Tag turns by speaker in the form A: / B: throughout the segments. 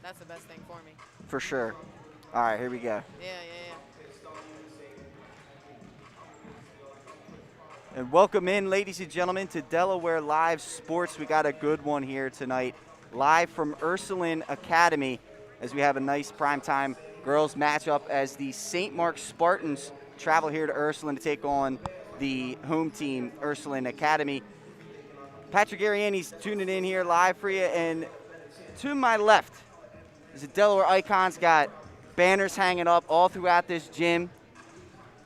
A: that's the best thing for me.
B: For sure. All right, here we go.
A: Yeah.
B: And welcome in, ladies and gentlemen, to Delaware Live Sports. We got a good one here tonight, live from Ursuline Academy, as we have a nice primetime girls matchup as the St. Mark Spartans travel here to Ursuline to take on the home team, Ursuline Academy. Patrick Ariani's tuning in here live for you, and to my left is the Delaware Icons. Got banners hanging up all throughout this gym.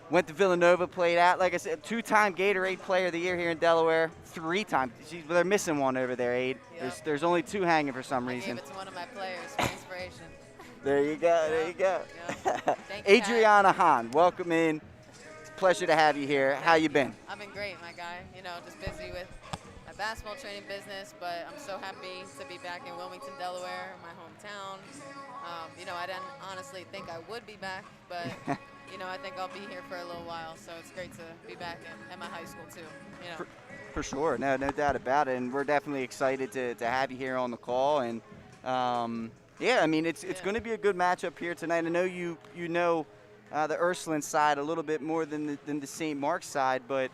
B: Went to Villanova, played out, like I said, 2-time Gatorade Player of the Year here in Delaware, 3-time. They're missing one over there, Aid.
A: Yep.
B: There's only 2 hanging for some reason.
A: I gave it to one of my players for inspiration.
B: There you go, there you go.
A: Yep. Thank you,
B: Adriana Hahn, welcome in. It's a pleasure to have you here. How you been?
A: I've been great, my guy. Just busy with my basketball training business, but I'm so happy to be back in Wilmington, Delaware, my hometown. I didn't honestly think I would be back, but I think I'll be here for a little while, so it's great to be back at my high school too.
B: For sure, no doubt about it, and we're definitely excited to have you here on the call. And it's going to be a good matchup here tonight. I know you know the Ursuline side a little bit more than the St. Mark's side, but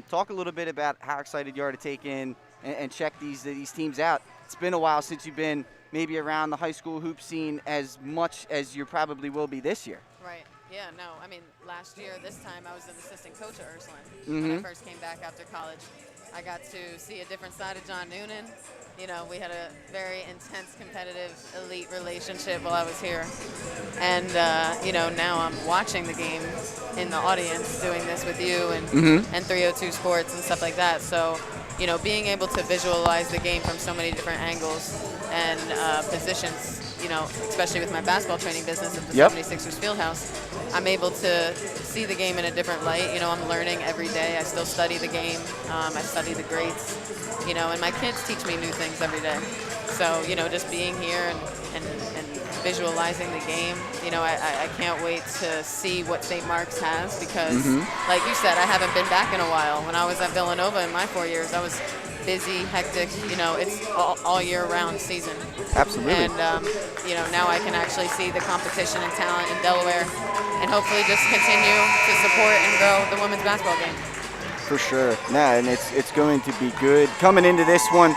B: talk a little bit about how excited you are to take in and check these teams out. It's been a while since you've been maybe around the high school hoop scene as much as you probably will be this year.
A: Right. Yeah, no, last year, this time, I was an assistant coach at Ursuline.
B: Mm-hmm.
A: When I first came back after college, I got to see a different side of John Noonan. We had a very intense, competitive, elite relationship while I was here. And, now I'm watching the game in the audience, doing this with you and 302 Sports and stuff like that. So, being able to visualize the game from so many different angles and positions, especially with my basketball training business at the 76ers Fieldhouse, I'm able to see the game in a different light. I'm learning every day. I still study the game. I study the greats, and my kids teach me new things every day. So, just being here and visualizing the game, I can't wait to see what St. Mark's has because, like you said, I haven't been back in a while. When I was at Villanova in my 4 years, I was busy, hectic. It's all year-round season.
B: Absolutely.
A: And, now I can actually see the competition and talent in Delaware and hopefully just continue to support and grow the women's basketball game.
B: For sure. No, and it's going to be good. Coming into this one,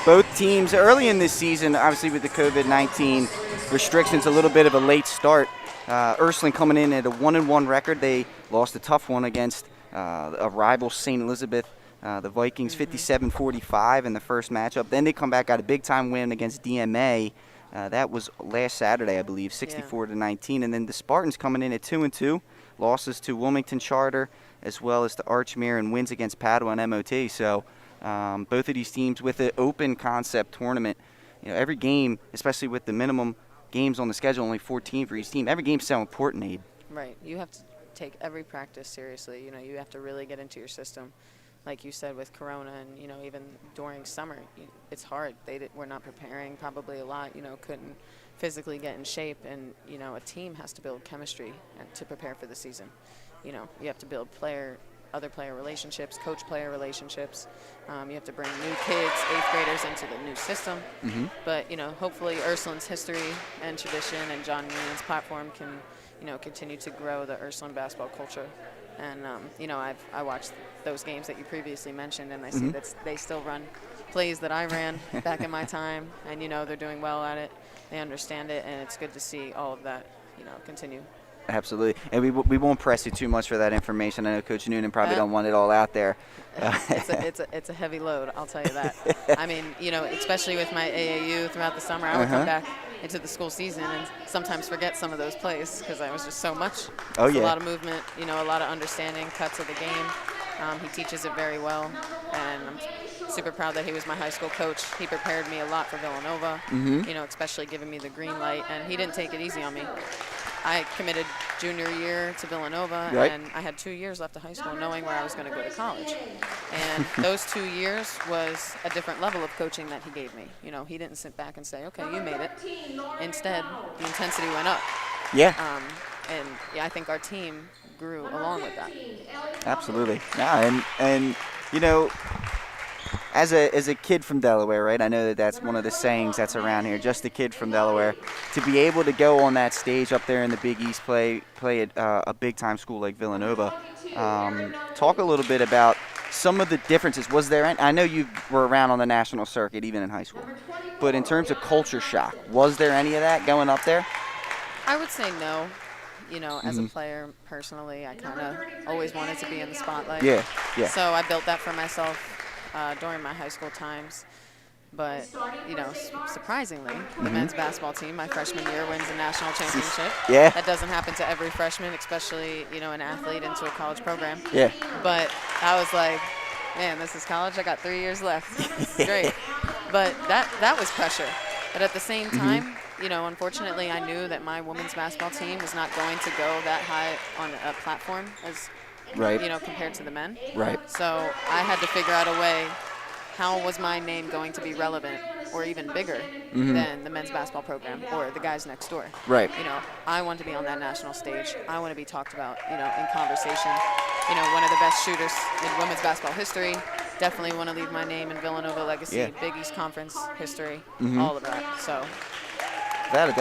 B: both teams early in this season, obviously with the COVID-19 restrictions, a little bit of a late start. Ursuline coming in at a 1-1 record. They lost a tough one against a rival St. Elizabeth, the Vikings, 57-45 in the first matchup. Then they come back, got a big-time win against DMA. That was last Saturday, I believe, 64-19. And then the Spartans coming in at 2-2, losses to Wilmington Charter as well as to Archmere and wins against Padua and MOT. So both of these teams with an open concept tournament. Every game, especially with the minimum games on the schedule, only 14 for each team, every game's so important, Aid.
A: Right. You have to take every practice seriously. You have to really get into your system. Like you said, with Corona and, even during summer, it's hard. We're not preparing probably a lot, couldn't physically get in shape. And, a team has to build chemistry to prepare for the season. You have to build other player relationships, coach-player relationships. You have to bring new kids, 8th graders into the new system. But, hopefully Ursuline's history and tradition and John Noonan's platform can, continue to grow the Ursuline basketball culture. And, I watched those games that you previously mentioned, and I see that they still run plays that I ran back in my time. And, they're doing well at it. They understand it, and it's good to see all of that, continue.
B: Absolutely. And we won't press you too much for that information. I know Coach Noonan probably don't want it all out there.
A: It's a heavy load, I'll tell you that. Especially with my AAU throughout the summer, I would come back into the school season and sometimes forget some of those plays because I was just so much. A lot of movement, a lot of understanding, cuts of the game. He teaches it very well, and I'm super proud that he was my high school coach. He prepared me a lot for Villanova, especially giving me the green light, and he didn't take it easy on me. I committed junior year to Villanova, and I had 2 years left of high school knowing where I was going to go to college. And those 2 years was a different level of coaching that he gave me. He didn't sit back and say, okay, you made it. Instead, the intensity went up. I think our team grew along with that.
B: Absolutely. Yeah, and as a kid from Delaware, right? I know that that's one of the sayings that's around here, just a kid from Delaware, to be able to go on that stage up there in the Big East, play at a big-time school like Villanova. Talk a little bit about some of the differences. Was there any, I know you were around on the national circuit, even in high school, but in terms of culture shock, was there any of that going up there?
A: I would say no. As a player, personally, I kind of always wanted to be in the spotlight.
B: Yeah.
A: So I built that for myself during my high school times. But, surprisingly, the men's basketball team, my freshman year, wins a national championship.
B: Yeah.
A: That doesn't happen to every freshman, especially, an athlete into a college program.
B: Yeah.
A: But I was like, man, this is college. I got 3 years left. It's great. But that was pressure. But at the same time, unfortunately, I knew that my women's basketball team was not going to go that high on a platform as, compared to the men.
B: Right.
A: So I had to figure out a way, how was my name going to be relevant or even bigger than the men's basketball program or the guys next door.
B: Right.
A: I want to be on that national stage. I want to be talked about, in conversation. One of the best shooters in women's basketball history. Definitely want to leave my name in Villanova legacy, Big East Conference history, all of that. So.
B: Without a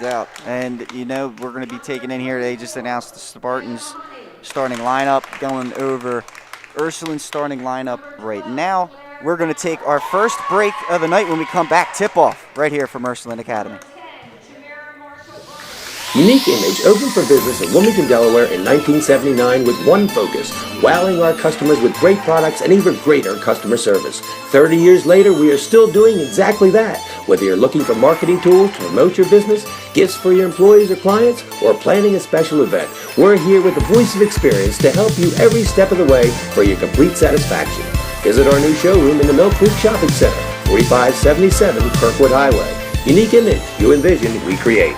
B: doubt. And, we're going to be taking in here. They just announced the Spartans starting lineup, going over Ursuline's starting lineup right now. We're going to take our first break of the night. When we come back, tip-off right here from Ursuline Academy.
C: Unique Image opened for business in Wilmington, Delaware in 1979 with one focus, wowing our customers with great products and even greater customer service. 30 years later, we are still doing exactly that. Whether you're looking for marketing tools to promote your business, gifts for your employees or clients, or planning a special event, we're here with the voice of experience to help you every step of the way for your complete satisfaction. Visit our new showroom in the Mill Creek Shopping Center, 4577 Kirkwood Highway. Unique Image, you envision, we create.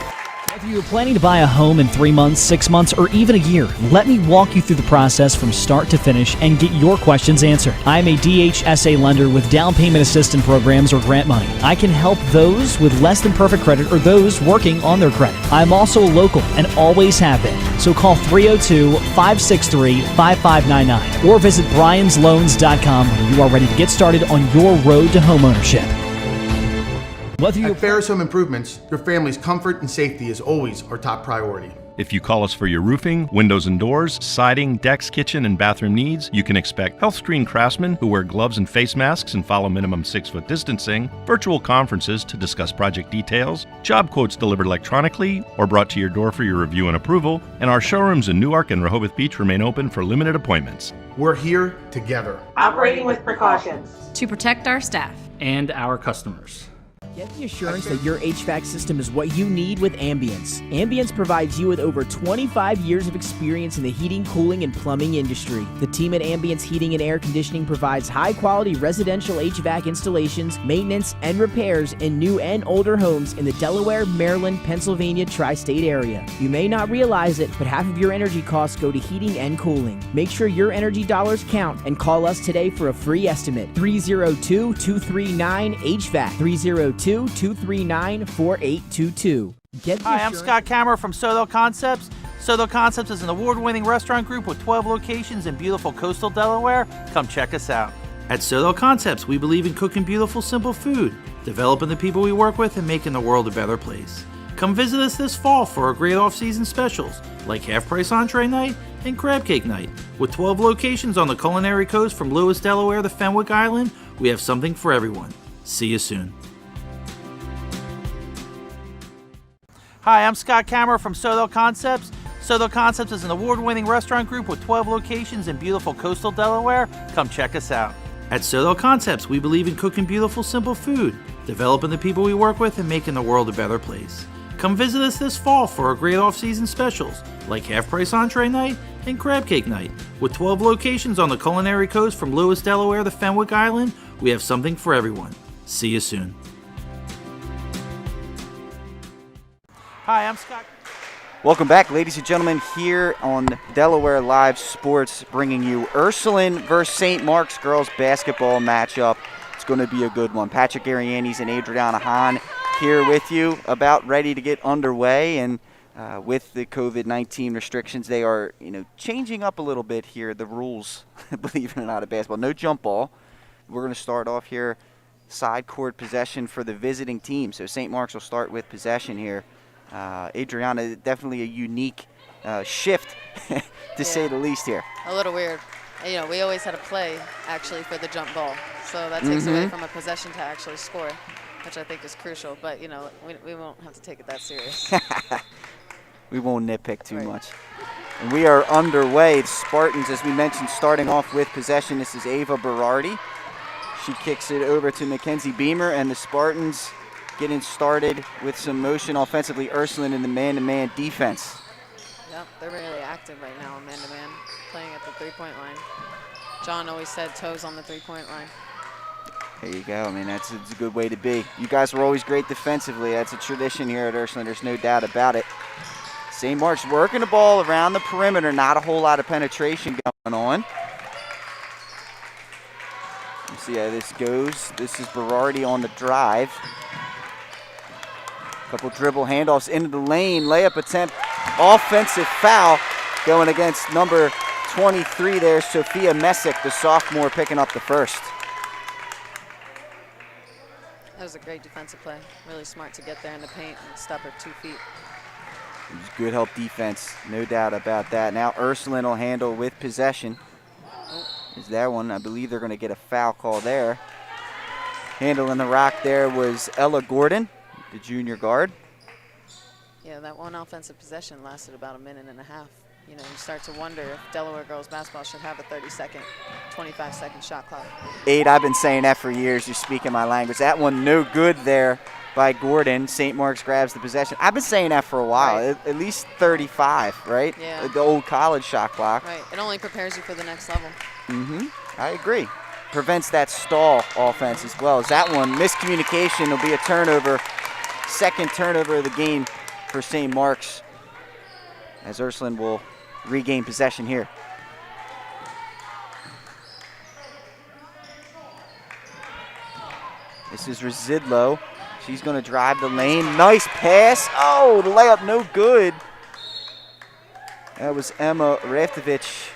D: If you're planning to buy a home in 3 months, 6 months, or even a year, let me walk you through the process from start to finish and get your questions answered. I'm a DHSA lender with down payment assistance programs or grant money. I can help those with less than perfect credit or those working on their credit. I'm also a local and always have been. So call 302-563-5599 or visit bryans.loans.com when you are ready to get started on your road to homeownership.
E: At Ferris Home Improvements, your family's comfort and safety is always our top priority.
F: If you call us for your roofing, windows and doors, siding, decks, kitchen, and bathroom needs, you can expect health screen craftsmen who wear gloves and face masks and follow minimum 6-foot distancing, virtual conferences to discuss project details, job quotes delivered electronically or brought to your door for your review and approval, and our showrooms in Newark and Rehoboth Beach remain open for limited appointments.
E: We're here together.
G: Operating with precautions.
H: To protect our staff.
I: And our customers.
J: Get the assurance that your HVAC system is what you need with Ambience. Ambience provides you with over 25 years of experience in the heating, cooling, and plumbing industry. The team at Ambience Heating and Air Conditioning provides high-quality residential HVAC installations, maintenance, and repairs in new and older homes in the Delaware, Maryland, Pennsylvania tri-state area. You may not realize it, but half of your energy costs go to heating and cooling. Make sure your energy dollars count and call us today for a free estimate. 302-239-HVAC. 302-239-4822.
K: Hi, I'm Scott Kammerer from Soto Concepts. Soto Concepts is an award-winning restaurant group with 12 locations in beautiful coastal Delaware. Come check us out. At Soto Concepts, we believe in cooking beautiful, simple food, developing the people we work with, and making the world a better place. Come visit us this fall for our great off-season specials, like half-price entree night and crab cake night. With 12 locations on the culinary coast from Lewis, Delaware to Fenwick Island, we have something for everyone. See you soon. Hi, I'm Scott Kammerer from Soto Concepts. Soto Concepts is an award-winning restaurant group with 12 locations in beautiful coastal Delaware. Come check us out. At Soto Concepts, we believe in cooking beautiful, simple food, developing the people we work with, and making the world a better place. Come visit us this fall for our great off-season specials, like half-price entree night and crab cake night. With 12 locations on the culinary coast from Lewis, Delaware to Fenwick Island, we have something for everyone. See you soon. Hi, I'm Scott.
B: Welcome back, ladies and gentlemen, here on Delaware Live Sports, bringing you Ursuline versus St. Mark's girls basketball matchup. It's going to be a good one. Patrick Arianes and Adriana Hahn here with you, about ready to get underway. And with the COVID-19 restrictions, they are, changing up a little bit here, the rules, believe it or not, of basketball. No jump ball. we're going to start off here. Side court possession for the visiting team. So St. Mark's will start with possession here. Adriana, definitely a unique shift, to say the least here.
A: A little weird. You know, we always had a play, actually, for the jump ball. So that takes away from a possession to actually score, which I think is crucial. But, you know, we won't have to take it that serious.
B: We won't nitpick too much. And we are underway. The Spartans, as we mentioned, starting off with possession. This is Ava Berardi. She kicks it over to Mackenzie Beamer, and the Spartans getting started with some motion offensively. Ursuline in the man-to-man defense.
A: Yep, they're really active right now, man-to-man, playing at the three-point line. John always said toes on the three-point line.
B: There you go. I mean, that's a good way to be. You guys were always great defensively. That's a tradition here at Ursuline. There's no doubt about it. St. Mark's working the ball around the perimeter. Not a whole lot of penetration going on. Let's see how this goes. This is Berardi on the drive. Couple dribble handoffs into the lane. Layup attempt. Offensive foul going against number 23 there, Sophia Messick, the sophomore, picking up the first.
A: That was a great defensive play. Really smart to get there in the paint and stop her 2 feet.
B: It was good help defense, no doubt about that. Now Ursuline will handle with possession. Is that one? I believe they're going to get a foul call there. Handling the rock there was Ella Gordon, the junior guard.
A: Yeah, that one offensive possession lasted about a minute and a half. You know, you start to wonder if Delaware girls basketball should have a 30-second, 25-second shot clock.
B: Aid, I've been saying that for years. You're speaking my language. That one no good there by Gordon. St. Mark's grabs the possession. I've been saying that for a while.
A: Right.
B: At least 35, right?
A: Yeah.
B: The old college shot clock.
A: Right. It only prepares you for the next level.
B: I agree. Prevents that stall offense as well. As that one, miscommunication, will be a turnover. Second turnover of the game for St. Mark's, as Ursuline will regain possession here. This is Residlo. She's going to drive the lane. Nice pass. Oh, the layup no good. That was Emma Raftovich.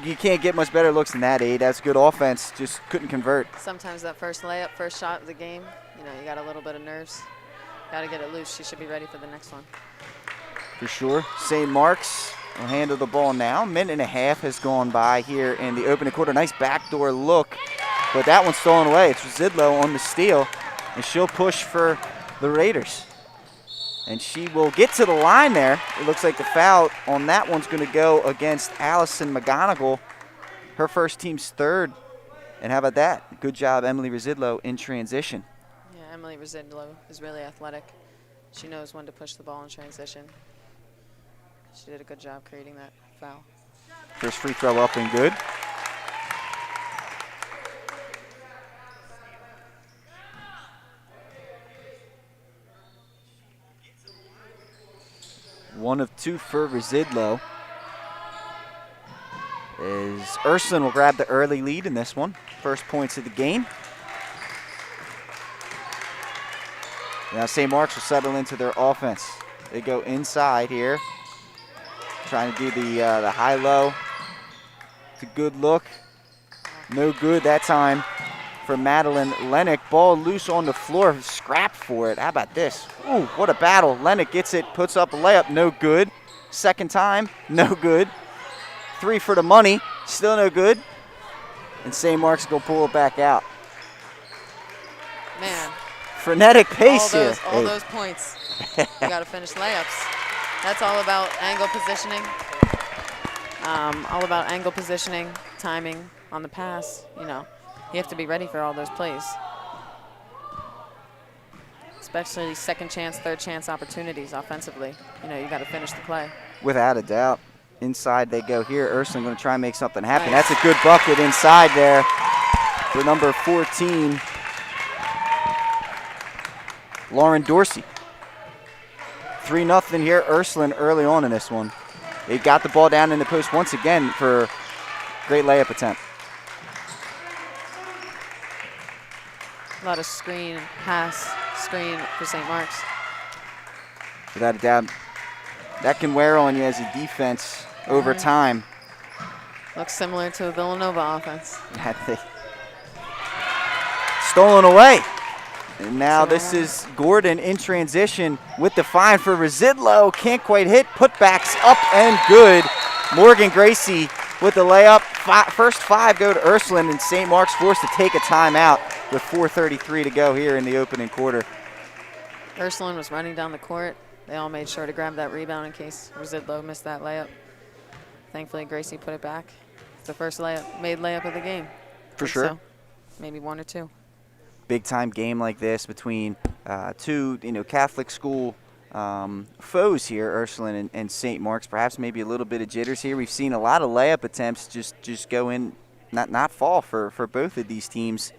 B: You can't get much better looks than that, Aid. That's good offense. Just couldn't convert.
A: Sometimes that first layup, first shot of the game, you know, you got a little bit of nerves. Got to get it loose. She should be ready for the next one.
B: For sure. St. Mark's will handle the ball now. A minute and a half has gone by here in the opening quarter. Nice backdoor look, but that one's stolen away. It's Residlo on the steal, and she'll push for the Raiders. And she will get to the line there. It looks like the foul on that one's going to go against Allison McGonigal, her first team's third. And how about that? Good job, Emily Residlo, in transition.
A: Yeah, Emily Residlo is really athletic. She knows when to push the ball in transition. She did a good job creating that foul.
B: First free throw up and good. One of two for Residlo. As Ursuline will grab the early lead in this one. First points of the game. Now St. Mark's will settle into their offense. They go inside here. Trying to do the high-low. It's a good look. No good that time for Madeline Lennox. Ball loose on the floor. Scrap for it. How about this? Ooh, what a battle. Lennox gets it, puts up a layup. No good. Second time, no good. Three for the money. Still no good. And St. Mark's going to pull it back out.
A: Man.
B: Frenetic pace here.
A: All those points. You got to finish layups. That's all about angle positioning. All about angle positioning, timing on the pass. You know, you have to be ready for all those plays. Especially second chance, third chance opportunities offensively. You know, you got to finish the play.
B: Without a doubt. Inside they go here. Ursuline going to try and make something happen. Nice. That's a good bucket inside there for number 14, Lauren Dorsey. 3-0 here, Ursuline early on in this one. They got the ball down in the post once again for great layup attempt.
A: A lot of screen, pass, screen for St. Mark's.
B: Without a doubt, that can wear on you as a defense over time.
A: Looks similar to a Villanova offense.
B: stolen away. And now this is Gordon in transition with the find for Residlo. Can't quite hit. Putbacks up and good. Morgan Gracie with the layup. First 5 go to Ursuline, and St. Mark's forced to take a timeout with 4:33 to go here in the opening quarter.
A: Ursuline was running down the court. They all made sure to grab that rebound in case Residlo missed that layup. Thankfully, Gracie put it back. It's the first made layup of the game.
B: For sure.
A: So. Maybe 1 or 2.
B: Big time game like this between two Catholic school foes here, Ursuline and St. Mark's. Perhaps maybe a little bit of jitters here. We've seen a lot of layup attempts just go in, not fall for both of these teams.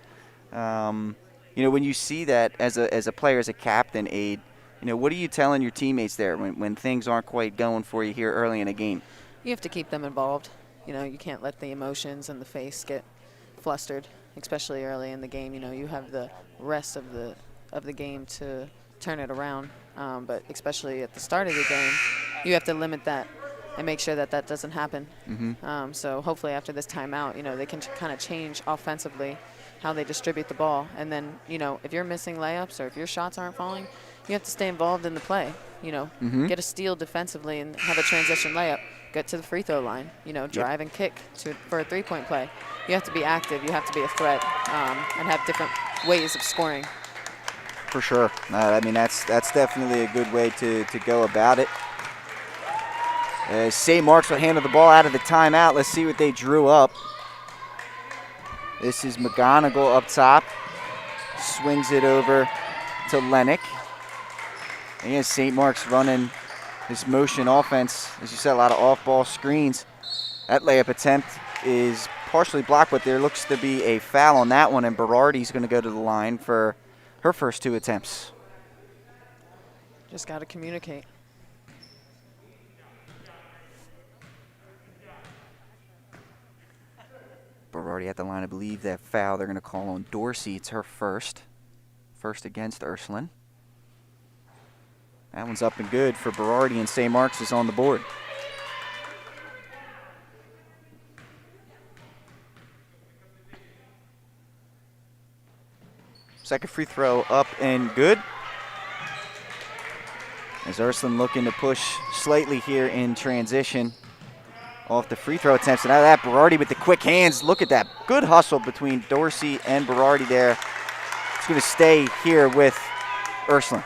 B: When you see that as a player, as a captain, Aid, what are you telling your teammates there when things aren't quite going for you here early in a game?
A: You have to keep them involved. You can't let the emotions and the face get flustered, especially early in the game. You have the rest of the game to turn it around, but especially at the start of the game, you have to limit that and make sure that doesn't happen.
B: Mm-hmm.
A: So hopefully after this timeout, they can kind of change offensively how they distribute the ball. And then, if you're missing layups or if your shots aren't falling, you have to stay involved in the play. Get a steal defensively and have a transition layup. Get to the free throw line, drive and kick for a three-point play. You have to be active. You have to be a threat and have different ways of scoring.
B: For sure. That's definitely a good way to go about it. St. Mark's will handle the ball out of the timeout. Let's see what they drew up. This is McGonigal up top. Swings it over to Lennox. Again, St. Mark's running this motion offense. As you said, a lot of off-ball screens. That layup attempt is partially blocked, but there looks to be a foul on that one, and Berardi's going to go to the line for her first 2 attempts.
A: Just got to communicate.
B: Berardi at the line. I believe that foul they're going to call on Dorsey. It's her first against Ursuline. That one's up and good for Berardi, and St. Mark's is on the board. Second free throw up and good. As Ursuline looking to push slightly here in transition off the free throw attempts. And out of that, Berardi with the quick hands. Look at that. Good hustle between Dorsey and Berardi there. It's going to stay here with Ursuline.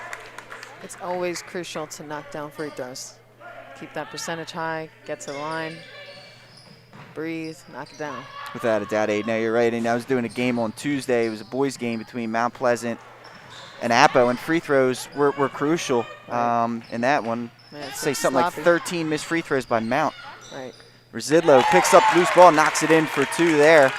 A: It's always crucial to knock down free throws. Keep that percentage high, get to the line, breathe, knock it down.
B: Without a doubt, Aid. Now you're right. And I was doing a game on Tuesday. It was a boys' game between Mount Pleasant and Apo, and free throws were crucial in that one.
A: Man,
B: say something
A: sloppy.
B: like 13 missed free throws by Mount.
A: Right.
B: Residlo picks up loose ball, knocks it in for 2 there.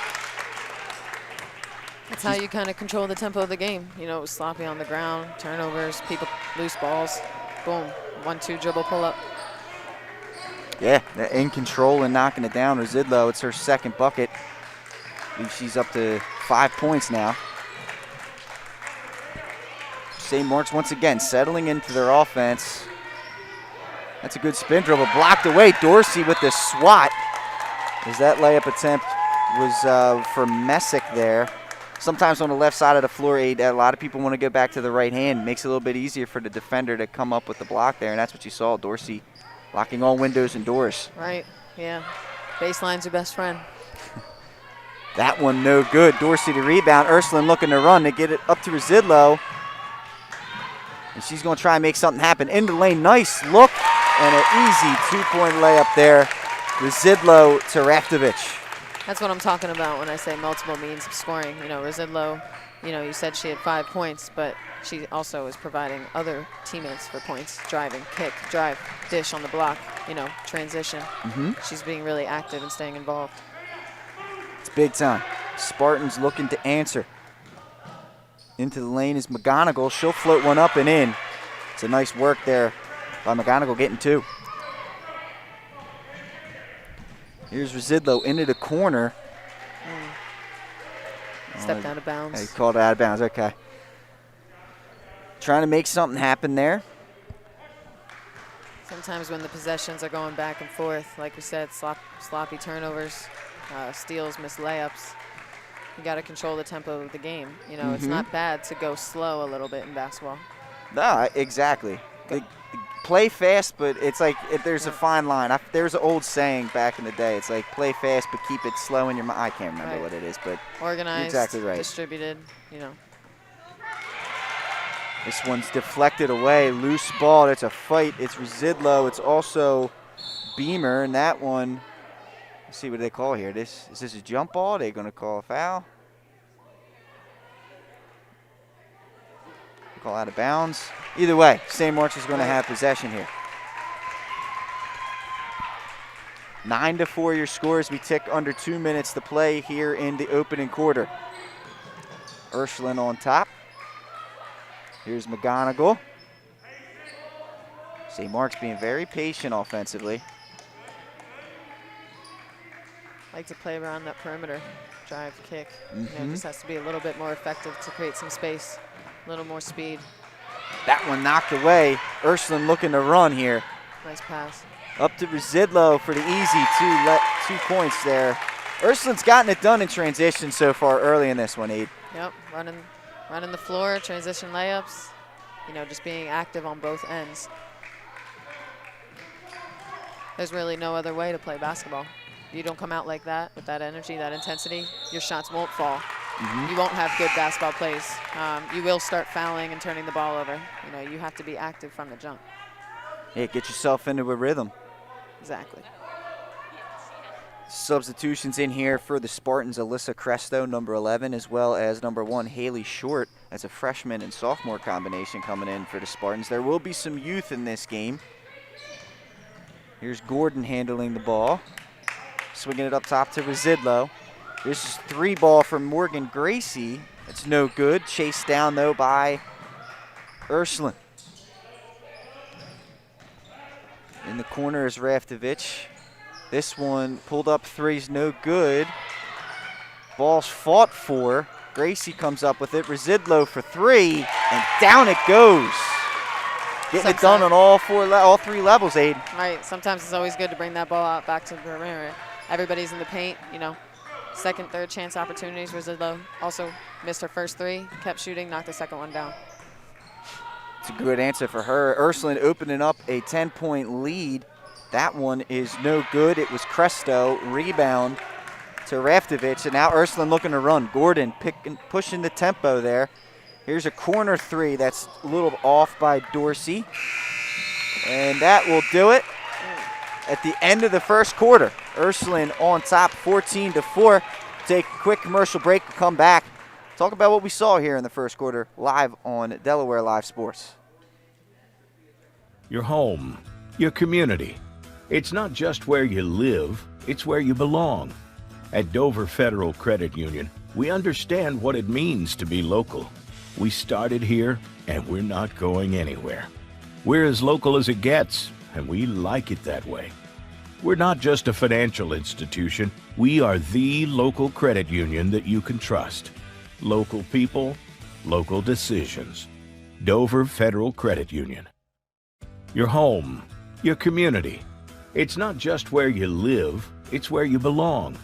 A: That's how you kind of control the tempo of the game. It was sloppy on the ground, turnovers, people, loose balls. Boom, 1-2 dribble pull up.
B: Yeah, in control and knocking it down. Residlo, it's her second bucket. I believe she's up to 5 points now. St. Mark's once again settling into their offense. That's a good spin dribble, blocked away. Dorsey with the swat. As that layup attempt was for Messick there. Sometimes on the left side of the floor, a lot of people want to go back to the right hand. Makes it a little bit easier for the defender to come up with the block there, and that's what you saw. Dorsey locking all windows and doors.
A: Right, yeah. Baseline's your best friend.
B: That one no good. Dorsey to rebound. Ursuline looking to run to get it up to Residlo. And she's going to try and make something happen. In the lane, nice look, and an easy 2-point layup there. Residlo to Raftovich.
A: That's what I'm talking about when I say multiple means of scoring. Residlo, you said she had 5 points, but she also is providing other teammates for points. Driving, kick, drive, dish on the block, transition.
B: Mm-hmm.
A: She's being really active and staying involved.
B: It's big time. Spartans looking to answer. Into the lane is McGonigal. She'll float one up and in. It's a nice work there by McGonigal getting 2. Here's Residlo into the corner.
A: Stepped out of bounds.
B: He called it out of bounds, okay. Trying to make something happen there.
A: Sometimes when the possessions are going back and forth, like we said, sloppy turnovers, steals, missed layups. You got to control the tempo of the game. You know, it's not bad to go slow a little bit in basketball.
B: No, exactly. Play fast, but it's like there's a fine line. There's an old saying back in the day. It's like play fast, but keep it slow in your mind. I can't remember what it is, but
A: organized,
B: you're exactly right.
A: Distributed, you know.
B: This one's deflected away. Loose ball. It's a fight. It's Residlow. It's also Beamer, and that one. Let's see what they call here. Is this a jump ball? Are they going to call a foul? Call out of bounds. Either way, St. Mark's is going to have possession here. 9-4 your score as we tick under 2 minutes to play here in the opening quarter. Ursuline on top. Here's McGonigal. St. Mark's being very patient offensively.
A: Like to play around that perimeter, drive, kick. You know, just has to be a little bit more effective to create some space, a little more speed.
B: That one knocked away. Ursuline looking to run here.
A: Nice pass.
B: Up to Residlow for the easy 2 points there. Ursuline's gotten it done in transition so far early in this one, Aid.
A: Yep, running the floor, transition layups. You know, just being active on both ends. There's really no other way to play basketball. You don't come out like that with that energy, that intensity, your shots won't fall. You won't have good basketball plays. You will start fouling and turning the ball over. You know, you have to be active from the jump.
B: Yeah, get yourself into a rhythm.
A: Exactly.
B: Substitutions in here for the Spartans, Alyssa Cresto, number 11, as well as number 1, Haley Short, as a freshman and sophomore combination coming in for the Spartans. There will be some youth in this game. Here's Gordon handling the ball. Swinging it up top to Residlow. This is 3 ball from Morgan Gracie. It's no good. Chased down, though, by Ursuline. In the corner is Raftovich. This one pulled up 3's no good. Ball's fought for. Gracie comes up with it. Residlow for 3, and down it goes. Getting it done on all 3 levels, Aiden.
A: Right. Sometimes it's always good to bring that ball out back to the perimeter. Everybody's in the paint, you know. Second, third chance opportunities. Residlow also missed her first 3, kept shooting, knocked the second one down.
B: It's a good answer for her. Ursuline opening up a 10-point lead. That one is no good. It was Cresto. Rebound to Raftovich, and now Ursuline looking to run. Gordon pushing the tempo there. Here's a corner 3 that's a little off by Dorsey. And that will do it at the end of the first quarter. Ursuline on top, 14-4. Take a quick commercial break and come back. Talk about what we saw here in the first quarter live on Delaware Live Sports.
H: Your home, your community. It's not just where you live, it's where you belong. At Dover Federal Credit Union, we understand what it means to be local. We started here, and we're not going anywhere. We're as local as it gets, and we like it that way. We're not just a financial institution. We are the local credit union that you can trust. Local people, local decisions. Dover Federal Credit Union. Your home, your community. It's not just where you live, it's where you belong.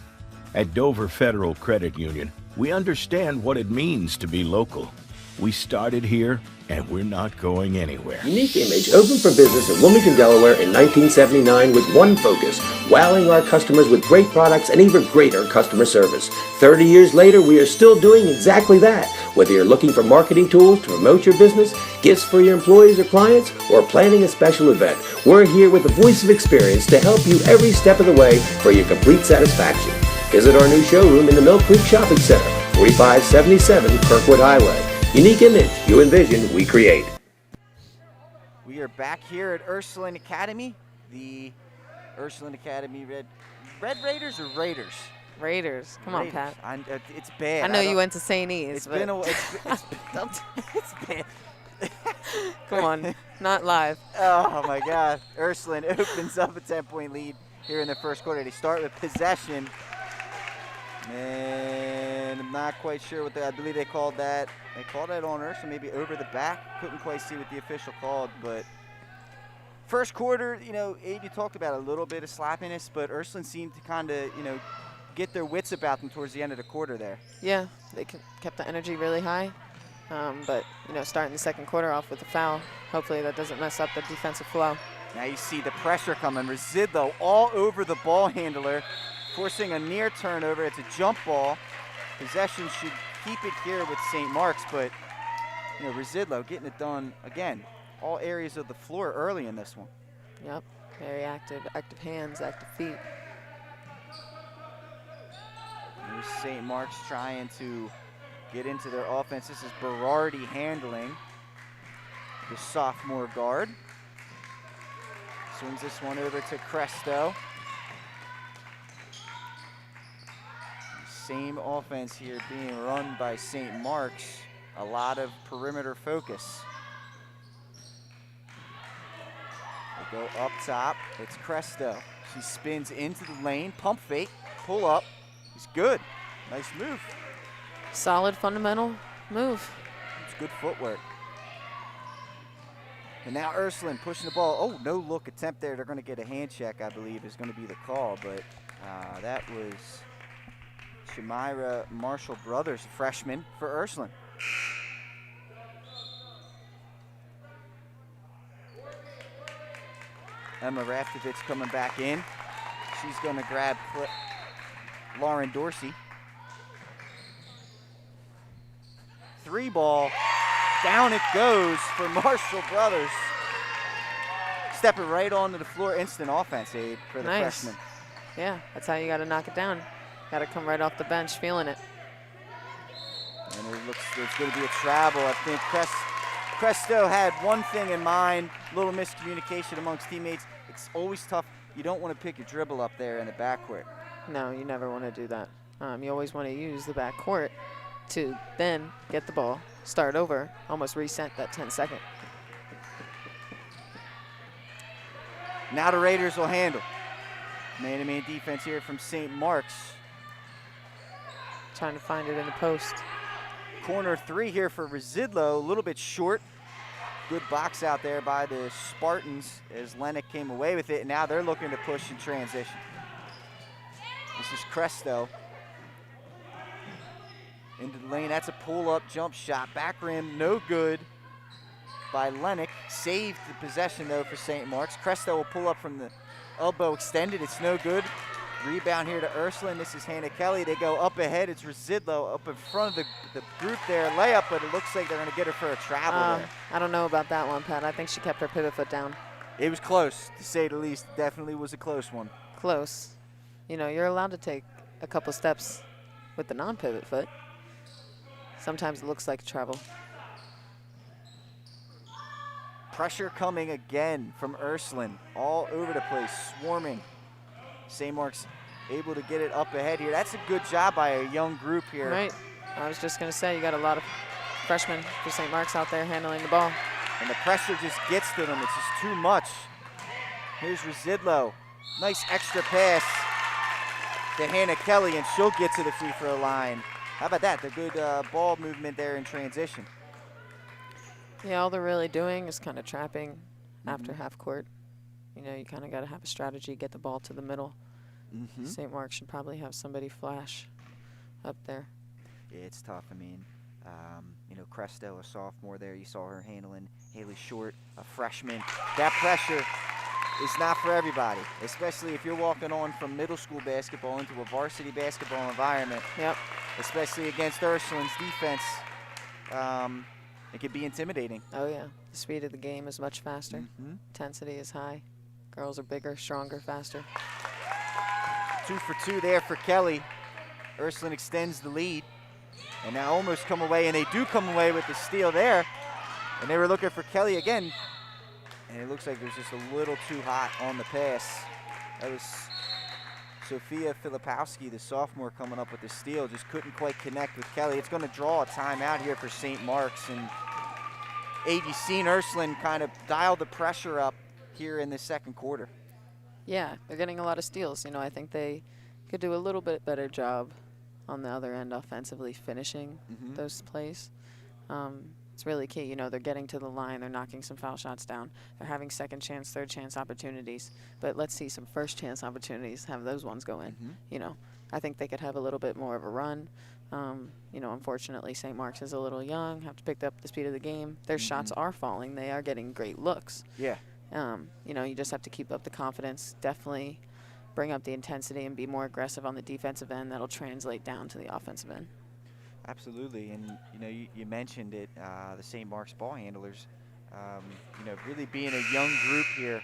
H: At Dover Federal Credit Union, we understand what it means to be local. We started here, and we're not going anywhere.
C: Unique Image opened for business in Wilmington, Delaware in 1979 with one focus, wowing our customers with great products and even greater customer service. 30 years later, we are still doing exactly that. Whether you're looking for marketing tools to promote your business, gifts for your employees or clients, or planning a special event, we're here with the voice of experience to help you every step of the way for your complete satisfaction. Visit our new showroom in the Mill Creek Shopping Center, 4577 Kirkwood Highway. Unique Image, you envision, we create.
B: We are back here at Ursuline Academy. The Ursuline Academy Red Raiders or Raiders?
A: Raiders. Come on, Pat.
B: It's bad.
A: I know you went to St. E's.
B: It's been a it's bad.
A: Come on, not live.
B: Oh my God. Ursuline opens up a 10-point lead here in the first quarter. They start with possession. And I'm not quite sure what I believe they called that. They called that on Ursuline, maybe over the back. Couldn't quite see what the official called, but first quarter, you know, Abe, you talked about a little bit of sloppiness, but Ursuline seemed to kind of, you know, get their wits about them towards the end of the quarter there.
A: Yeah, they kept the energy really high. But, starting the second quarter off with a foul, hopefully that doesn't mess up the defensive flow.
B: Now you see the pressure coming. Residlo all over the ball handler, forcing a near turnover. It's a jump ball. Possession should keep it here with St. Mark's, but Residlo getting it done again. All areas of the floor early in this one.
A: Yep, very active hands, active feet.
B: Here's St. Mark's trying to get into their offense. This is Berardi handling the sophomore guard. Swings this one over to Cresto. Same offense here being run by St. Mark's. A lot of perimeter focus. They go up top. It's Cresto. She spins into the lane. Pump fake. Pull up. It's good. Nice move.
A: Solid fundamental move.
B: It's good footwork. And now Ursuline pushing the ball. Oh, no look attempt there. They're going to get a hand check, I believe, is going to be the call. But that was Shamira Marshall Brothers, freshman for Ursuline. Emma Raftovich coming back in. She's going to grab Lauren Dorsey. 3 ball. Down it goes for Marshall Brothers. Stepping right onto the floor. Instant offense aid for the freshman.
A: Yeah, that's how you got to knock it down. Got to come right off the bench feeling it.
B: And it looks it's going to be a travel. I think Cresto had one thing in mind, a little miscommunication amongst teammates. It's always tough. You don't want to pick your dribble up there in the backcourt.
A: No, you never want to do that. You always want to use the backcourt to then get the ball, start over, almost reset that 10-second.
B: Now the Raiders will handle. Man-to-man defense here from St. Mark's.
A: Trying to find it in the post.
B: Corner 3 here for Residlo, a little bit short. Good box out there by the Spartans as Lennox came away with it, and now they're looking to push in transition. This is Cresto. Into the lane, that's a pull-up jump shot. Back rim, no good by Lennox. Saved the possession, though, for St. Mark's. Cresto will pull up from the elbow extended. It's no good. Rebound here to Ursuline. This is Hannah Kelly. They go up ahead. It's Residlo up in front of the group there. Layup, but it looks like they're going to get her for a travel there.
A: I don't know about that one, Pat. I think she kept her pivot foot down.
B: It was close, to say the least. Definitely was a close one.
A: Close. You're allowed to take a couple steps with the non-pivot foot. Sometimes it looks like a travel.
B: Pressure coming again from Ursuline. All over the place, swarming. St. Mark's able to get it up ahead here. That's a good job by a young group here.
A: Right. I was just going to say, you got a lot of freshmen for St. Mark's out there handling the ball.
B: And the pressure just gets to them. It's just too much. Here's Residlo. Nice extra pass to Hannah Kelly, and she'll get to the free throw line. How about that? The good ball movement there in transition.
A: Yeah, all they're really doing is kind of trapping after half court. You kind of got to have a strategy, get the ball to the middle. St. Mark's should probably have somebody flash up there.
B: Yeah, it's tough. I mean, Cresto, a sophomore there. You saw her handling Haley Short, a freshman. That pressure is not for everybody, especially if you're walking on from middle school basketball into a varsity basketball environment.
A: Yep.
B: Especially against Ursuline's defense. It could be intimidating.
A: Oh, yeah. The speed of the game is much faster. Intensity is high. Girls are bigger, stronger, faster.
B: 2 for 2 there for Kelly. Ursuline extends the lead. And now almost come away, and they do come away with the steal there. And they were looking for Kelly again. And it looks like there's just a little too hot on the pass. That was Sophia Filipowski, the sophomore, coming up with the steal. Just couldn't quite connect with Kelly. It's going to draw a timeout here for St. Mark's. And you've seen Ursuline kind of dial the pressure up here in the second quarter.
A: Yeah, they're getting a lot of steals. I think they could do a little bit better job on the other end offensively finishing those plays. It's really key. You know, they're getting to the line. They're knocking some foul shots down. They're having second chance, third chance opportunities. But let's see some first chance opportunities, have those ones go in. You know, I think they could have a little bit more of a run. You know, unfortunately, St. Mark's is a little young, have to pick up the speed of the game. Their shots are falling. They are getting great looks.
B: Yeah.
A: You know, you just have to keep up the confidence. Definitely bring up the intensity and be more aggressive on the defensive end. That'll translate down to the offensive end.
B: Absolutely, and you know, you mentioned it, the St. Mark's ball handlers, you know, really being a young group here.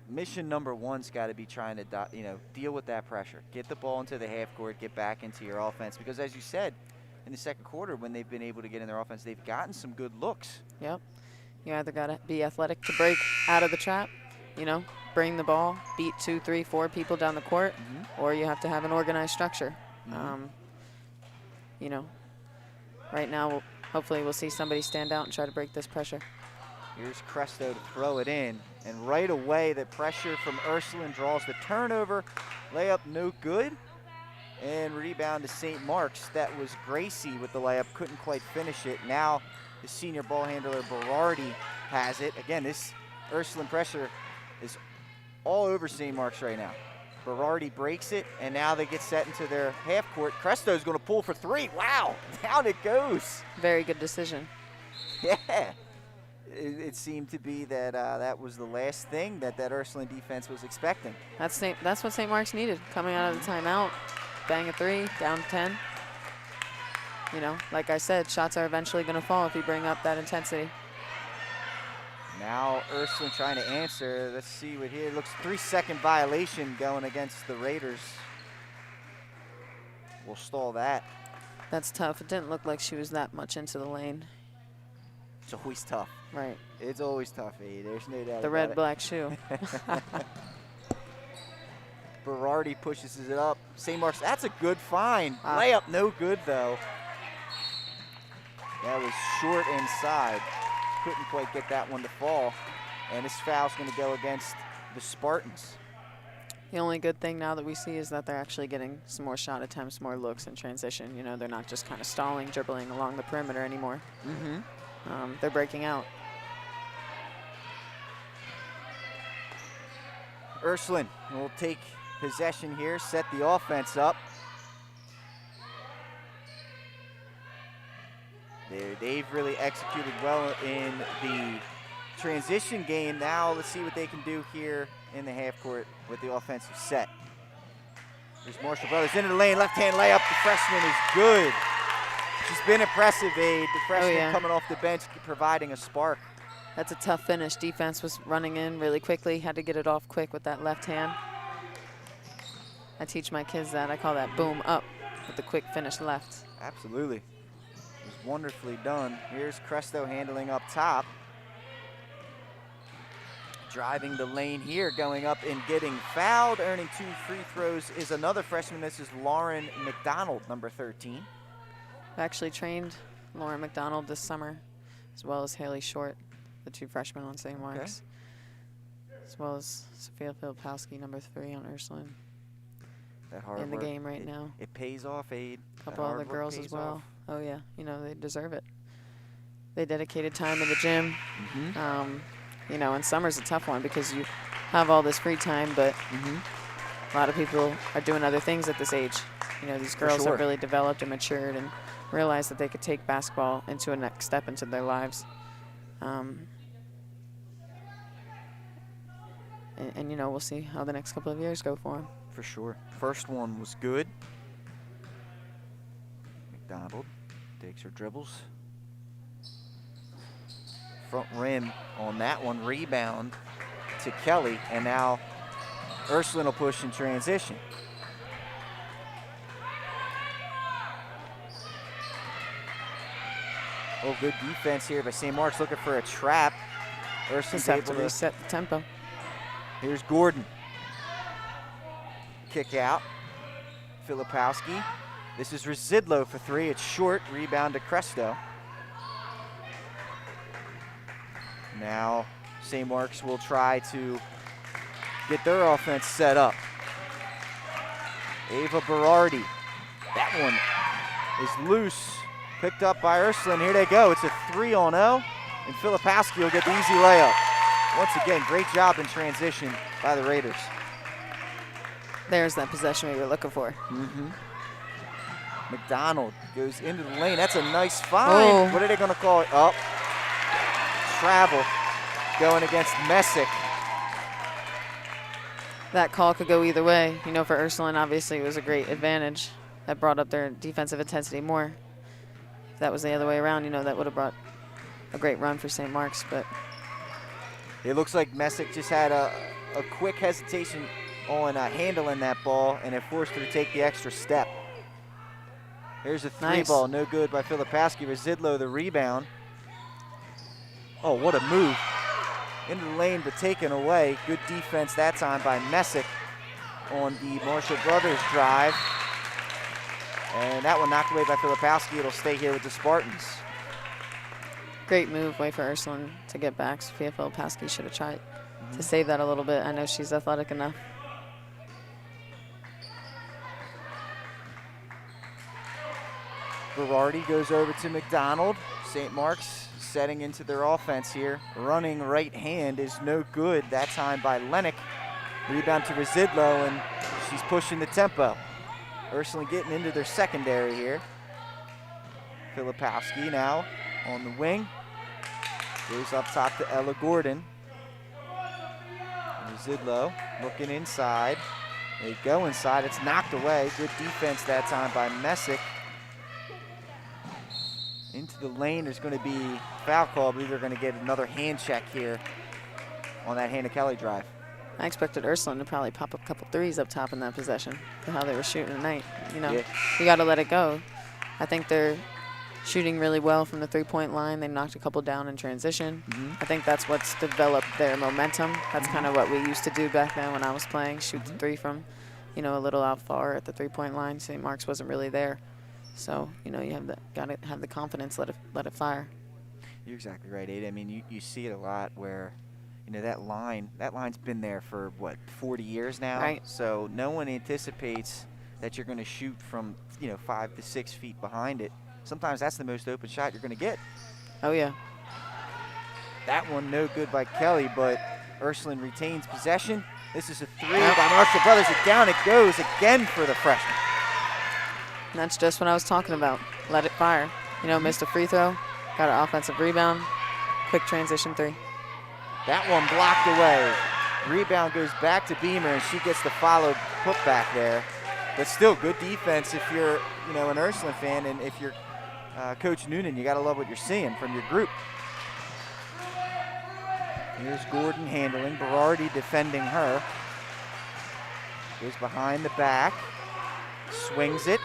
B: Mission number one's got to be trying to, you know, deal with that pressure, get the ball into the half court, get back into your offense. Because as you said, in the second quarter, when they've been able to get in their offense, they've gotten some good looks.
A: Yep. You either got to be athletic to break out of the trap, you know, bring the ball, beat 2, 3, 4 people down the court, or you have to have an organized structure. You know, right now, hopefully we'll see somebody stand out and try to break this pressure.
B: Here's Cresto to throw it in, and right away the pressure from Ursuline draws the turnover. Layup no good, and rebound to St. Mark's. That was Gracie with the layup, couldn't quite finish it. Now the senior ball handler Berardi has it. Again, this Ursuline pressure is all over St. Mark's right now. Berardi breaks it, and now they get set into their half court. Cresto's going to pull for 3. Wow, down it goes.
A: Very good decision.
B: Yeah. It seemed to be that that was the last thing that Ursuline defense was expecting.
A: That's what St. Mark's needed. Coming out of the timeout, bang a 3, down 10. You know, like I said, shots are eventually going to fall if you bring up that intensity.
B: Now Ursuline trying to answer. Let's see what here. Looks 3-second violation going against the Raiders. We'll stall that.
A: That's tough. It didn't look like she was that much into the lane.
B: It's always tough.
A: Right.
B: It's always tough, E. There's no doubt
A: the
B: about
A: red
B: it.
A: black shoe.
B: Berardi pushes it up. St. Mark's, that's a good find. Layup no good though. That was short inside. Couldn't quite get that one to fall. And this foul's going to go against the Spartans.
A: The only good thing now that we see is that they're actually getting some more shot attempts, more looks in transition. You know, they're not just kind of stalling, dribbling along the perimeter anymore. They're breaking out.
B: Ursuline will take possession here, set the offense up. They've really executed well in the transition game. Now let's see what they can do here in the half court with the offensive set. There's Marshall Brothers into the lane, left-hand layup. The freshman is good. She's been impressive, Aid. The freshman coming off the bench, providing a spark.
A: That's a tough finish. Defense was running in really quickly, had to get it off quick with that left hand. I teach my kids that. I call that boom up with the quick finish left.
B: Absolutely. It was wonderfully done. Here's Cresto handling up top. Driving the lane here, going up and getting fouled. Earning 2 free throws is another freshman. This is Lauren McDonald, number 13.
A: I actually trained Lauren McDonald this summer, as well as Haley Short, the 2 freshmen on St. Mark's, as well as Sophia Filipowski, number 3 on Ursuline.
B: That hard
A: in the
B: work,
A: game right now.
B: It pays off, Aid.
A: A couple other girls as well. Oh yeah, you know, they deserve it. They dedicated time in the gym. You know, and summer's a tough one because you have all this free time, but a lot of people are doing other things at this age. You know, these girls have really developed and matured and realized that they could take basketball into a next step into their lives. And you know, we'll see how the next couple of years go for them.
B: For sure. First one was good. McDonald takes her dribbles. Front rim on that one, rebound to Kelly, and now Ursuline will push in transition. Oh, good defense here by St. Mark's, looking for a trap. Ursuline's
A: Just have
B: able
A: to reset the tempo.
B: Here's Gordon. Kick out. Filipowski. This is Residlo for 3. It's short. Rebound to Cresto. Now St. Mark's will try to get their offense set up. Ava Berardi. That one is loose. Picked up by Ursuline. Here they go. It's a 3-on-0, and Filipowski will get the easy layup. Once again, great job in transition by the Raiders.
A: There's that possession we were looking for.
B: McDonald goes into the lane. That's a nice find. What are they going to call it? Oh, travel going against Messick.
A: That call could go either way. You know, for Ursuline, obviously, it was a great advantage. That brought up their defensive intensity more. If that was the other way around, you know, that would have brought a great run for St. Mark's. But
B: it looks like Messick just had a quick hesitation on handling that ball, and it forced her to take the extra step. Here's a three ball, no good by Filipowski. Residlo the rebound. Oh, what a move. Into the lane, but taken away. Good defense that time by Messick on the Marshall Brothers drive. And that one knocked away by Filipowski. It'll stay here with the Spartans.
A: Great move, way for Ursuline to get back. Sophia Filipowski should have tried to save that a little bit. I know she's athletic enough.
B: Berardi goes over to McDonald. St. Mark's setting into their offense here. Running right hand is no good. That time by Lennox. Rebound to Residlo, and she's pushing the tempo. Ursuline getting into their secondary here. Filipowski now on the wing. Goes up top to Ella Gordon. Residlo looking inside. They go inside. It's knocked away. Good defense that time by Messick. Into the lane, there's going to be foul call. I believe they're going to get another hand check here on that Hannah Kelly drive.
A: I expected Ursuline to probably pop up a couple threes up top in that possession for how they were shooting tonight. You know, you got to let it go. I think they're shooting really well from the three-point line. They knocked a couple down in transition. I think that's what's developed their momentum. That's kind of what we used to do back then when I was playing, shoot the three from, you know, a little out far at the three-point line. St. Mark's wasn't really there. So, you know, you have gotta have the confidence, let it fire.
B: You're exactly right, Ada. I mean, you see it a lot where, you know, that line's been there for, what, 40 years now?
A: Right.
B: So no one anticipates that you're going to shoot from, you know, 5 to 6 feet behind it. Sometimes that's the most open shot you're going to get.
A: Oh, yeah.
B: That one no good by Kelly, but Ursuline retains possession. This is a three by Marshall Brothers. And down it goes again for the freshman.
A: And that's just what I was talking about. Let it fire. You know, missed a free throw, got an offensive rebound, quick transition three.
B: That one blocked away. Rebound goes back to Beamer, and she gets the follow putback there. But still, good defense if you're, you know, an Ursuline fan, and if you're Coach Noonan, you got to love what you're seeing from your group. Here's Gordon handling. Berardi defending her. Goes behind the back. Swings it.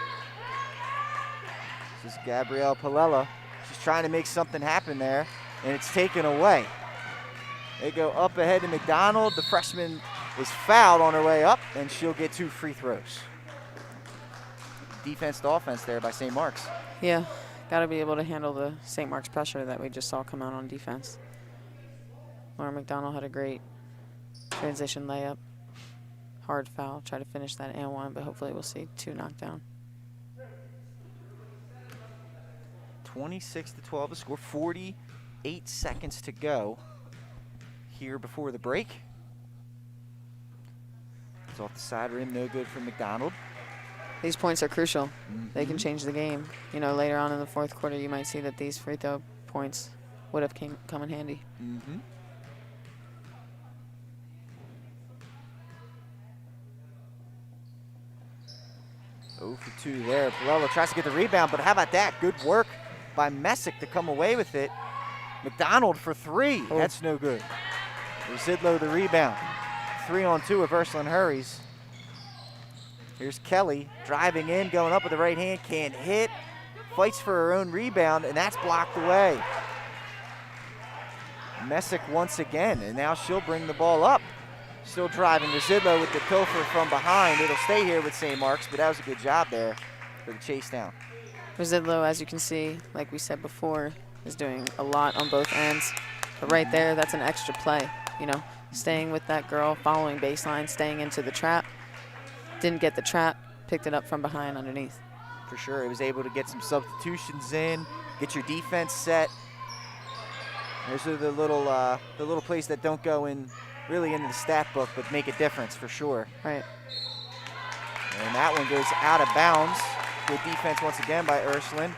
B: This is Gabrielle Palella. She's trying to make something happen there, and it's taken away. They go up ahead to McDonald. The freshman is fouled on her way up, and she'll get 2 free throws. Defense to offense there by St. Mark's.
A: Yeah, got to be able to handle the St. Mark's pressure that we just saw come out on defense. Laura McDonald had a great transition layup. Hard foul, try to finish that and one, but hopefully we'll see 2 knocked down.
B: 26-12 the score, 48 seconds to go here before the break. It's off the side rim, no good for McDonald.
A: These points are crucial. They can change the game. You know, later on in the fourth quarter, you might see that these free throw points would have come in handy.
B: 0 for 2 there. Palella tries to get the rebound, but how about that? Good work by Messick to come away with it. McDonald for 3. That's no good. Residlo the rebound. 3-on-2 if Ursuline hurries. Here's Kelly driving in, going up with the right hand, can't hit. Fights for her own rebound, and that's blocked away. Messick once again, and now she'll bring the ball up. Still driving. Residlo with the pilfer from behind. It'll stay here with St. Mark's, but that was a good job there for the chase down.
A: Residlo, as you can see, like we said before, is doing a lot on both ends. But right there, that's an extra play. You know, staying with that girl, following baseline, staying into the trap. Didn't get the trap, picked it up from behind underneath.
B: for sure. He was able to get some substitutions in, get your defense set. Those are the little plays that don't go in really into the stat book, but make a difference for sure.
A: Right.
B: And that one goes out of bounds. Good defense once again by Ursuline.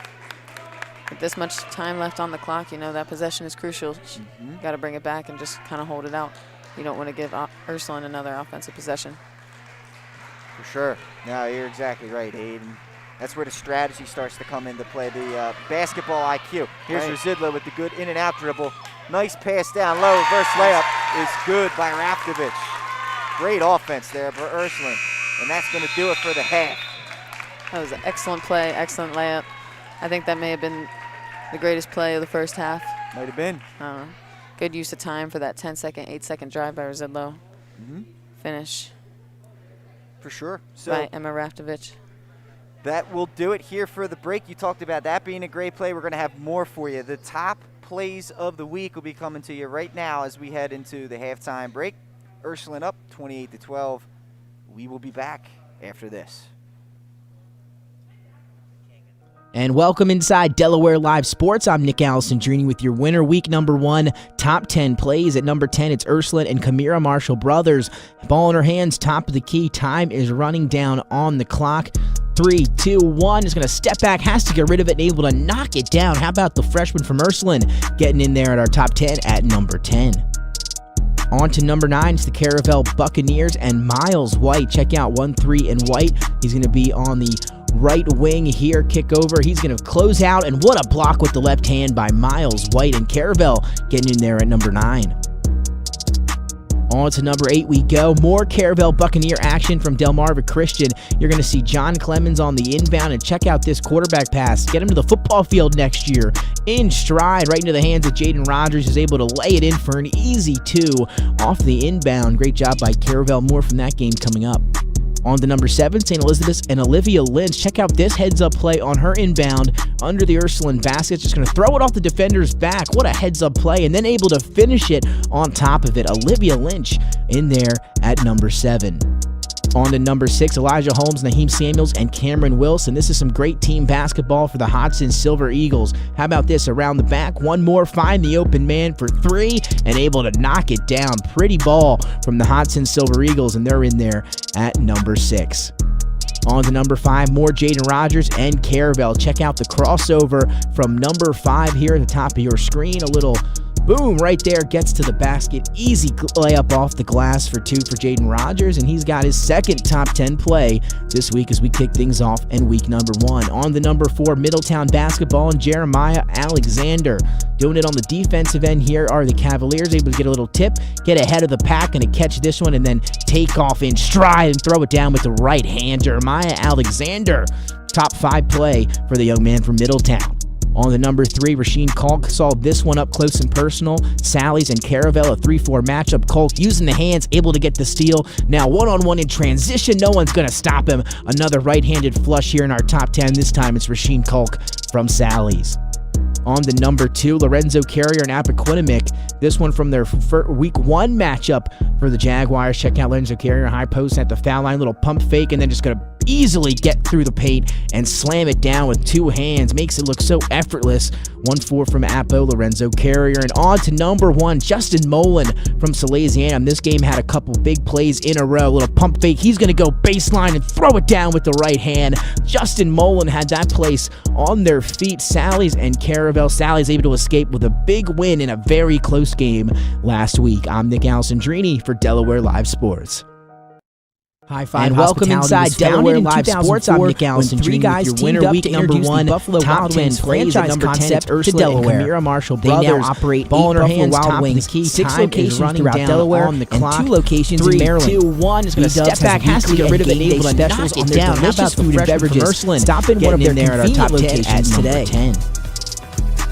A: With this much time left on the clock, you know, that possession is crucial. Got to bring it back and just kind of hold it out. You don't want to give Ursuline another offensive possession.
B: For sure. No, you're exactly right, Aiden. That's where the strategy starts to come into play, the basketball IQ. Here's Rizidlo with the good in and out dribble. Nice pass down low, reverse layup is good by Raftovich. Great offense there for Ursuline, and that's going to do it for the half.
A: That was an excellent play, excellent layup. I think that may have been the greatest play of the first half.
B: Might have been.
A: Good use of time for that 10-second, 8-second drive by Rizidlo. Finish.
B: For sure. So
A: by Emma Raftovich.
B: That will do it here for the break. You talked about that being a great play. We're going to have more for you. The top plays of the week will be coming to you right now as we head into the halftime break. Ursuline up 28-12. We will be back after this.
J: And welcome inside Delaware Live Sports. I'm Nick Alessandrini with your winner week number 1 top 10 plays. At number 10, it's Ursuline and Kamira Marshall brothers. Ball in her hands, top of the key. Time is running down on the clock. 3, 2, 1 is going to step back, has to get rid of it, and able to knock it down. How about the freshman from Ursuline getting in there at our top 10 at number 10. On to number 9, it's the Caravel Buccaneers and Miles White. Check out 1-3 in White. He's going to be on the right wing here, kick over. He's going to close out, and what a block with the left hand by Miles White, and Caravel getting in there at number 9. On to number 8 we go. More Caravel Buccaneer action from Delmarva Christian. You're going to see John Clemens on the inbound, and check out this quarterback pass. Get him to the football field next year. In stride, right into the hands of Jaden Rogers, who's able to lay it in for an easy 2 off the inbound. Great job by Caravel. More from that game coming up. On to number 7, St. Elizabeth's and Olivia Lynch. Check out this heads-up play on her inbound under the Ursuline basket. Just going to throw it off the defender's back. What a heads-up play, and then able to finish it on top of it. Olivia Lynch in there at number 7. On to number 6, Elijah Holmes, Naheem Samuels, and Cameron Wilson. This is some great team basketball for the Hodson Silver Eagles. How about this around the back? One more, find the open man for 3, and able to knock it down. Pretty ball from the Hodson Silver Eagles, and they're in there at number 6. On to number 5, more Jaden Rogers and Caravel. Check out the crossover from number 5 here at the top of your screen. A little boom right there, gets to the basket. Easy layup off the glass for 2 for Jaden Rogers, and he's got his second top 10 play this week as we kick things off in week number 1. On the number 4, Middletown Basketball and Jeremiah Alexander. Doing it on the defensive end here are the Cavaliers, able to get a little tip, get ahead of the pack, and to catch this one and then take off in stride and throw it down with the right hand. Jeremiah Alexander, top 5 play for the young man from Middletown. On the number 3, Rasheen Kalk saw this one up close and personal. Sally's and Caravel, a 3-4 matchup. Kalk using the hands, able to get the steal. Now one-on-one in transition. No one's going to stop him. Another right-handed flush here in our top 10. This time it's Rasheen Kalk from Sally's. On the number 2, Lorenzo Carrier and Appoquinimink. This one from their week 1 matchup for the Jaguars. Check out Lorenzo Carrier, high post at the foul line, little pump fake, and then just going to easily get through the paint and slam it down with 2 hands. Makes it look so effortless. 1-4 from Appo, Lorenzo Carrier. And on to number 1, Justin Molan from Salesianum. This game had a couple big plays in a row. Little pump fake. He's going to go baseline and throw it down with the right hand. Justin Molan had that place on their feet. Sally's and Caravel. Sally's able to escape with a big win in a very close game last week. I'm Nick Alessandrini for Delaware Live Sports.
L: High five,
J: and welcome inside Delaware Live Sports. I'm Nick Allison,
L: 3 guys
J: with your winner week number 1
L: Buffalo
J: top 10 franchise concept to Delaware.
L: Kamira Marshall
J: They
L: brothers
J: now operate
L: ball
J: 8
L: in our hands,
J: Buffalo
L: top
J: Wild Wings,
L: of the key.
J: 6
L: Time
J: locations
L: is running
J: throughout
L: down
J: Delaware,
L: on the
J: and
L: clock.
J: 2 locations
L: 3,
J: in Maryland.
L: 2, 1 is going to step back, has to get rid of it, able to knock it down. How about food and beverages?
J: Stop in one of their
L: convenient
J: locations
L: today.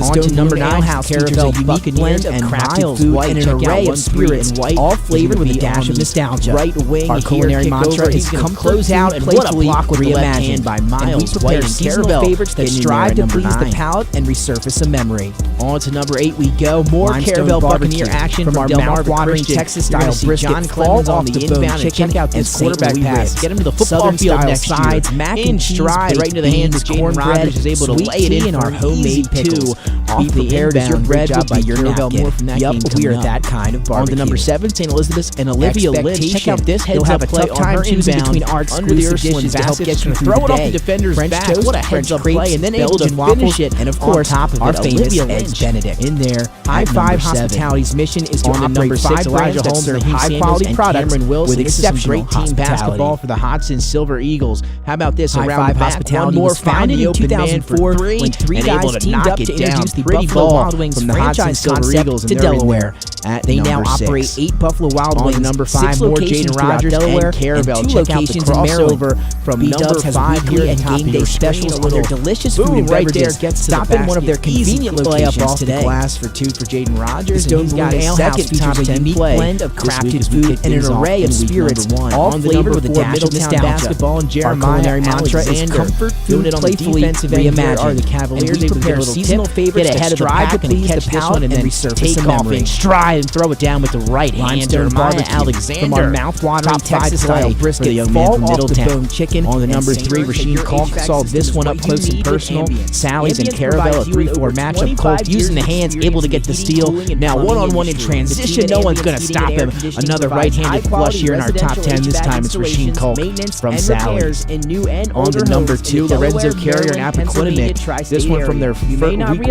J: On to number 9, House features a unique blend of crafted food and an array of spirits, all flavored with a dash of nostalgia. Right wing, our culinary mantra is come close out and what a block with the left hand by Miles White and Caravel favorites that strive to please the palate and resurface a memory. On to number 8 we go. More Caravel Buccaneer action from our mouth-watering Texas-style brisket. John Clemens on the inbound and check out this quarterback pass. Get him to the football field next sides. Mac and stride right into the hands of cornbread. Is able to lay it in our homemade pickles. Be prepared as your bread will be your napkin. Yup, we are that kind of barbecue. On to number 7, St. Elizabeth's and Olivia Lynch. Check out this heads-up play on her inbound between our under the Ursuline to help get you throw it off the defender's back. What a heads-up play, and then able to finish it. And of course, our famous Eggs Benedict in there. I-5 Hospitality's mission is to operate 5 Elijah Holmes and high-quality products with exceptional great team basketball for the Hodson Silver Eagles. How about this? Around Hospitality was founded in 2004 when 3 guys teamed up to introduce the Buffalo Wild Wings franchise Silver Eagles to Delaware. They now operate 8 Buffalo Wild Wings, number 5 more Jaden Rogers Delaware, and Caravel. And 2 locations in Maryland. From number 5 here and game day specials on their delicious food and beverages. Stop in one of their convenient locations today. Glass for 2 for Jaden Rogers, and he's got his second top 10 blend of crafted food and an array of spirits, all flavored with a dash of nostalgia. Basketball and Jeremiah. Our culinary mantra is comfort food, playfully reimagined. Are the Cavaliers able to prepare seasonal favorites get ahead of the pack and catch this one and then take off in stride and throw it down with the right hand. Jeremiah Alexander from our mouth-watering Texas-style brisket, the young man from Middletown. Chicken on the number 3, Rasheen Kalk saw this one up close and personal. Sally's and Caravel, a 3-4 matchup. Kalk using the hands, able to get the steal. Now one-on-one in transition, no one's going to stop him. Another right-handed flush here in our top 10. This time it's Rasheen Kalk from Sally's. On the number 2, Lorenzo Carrier and Appoquinimink. This one from their week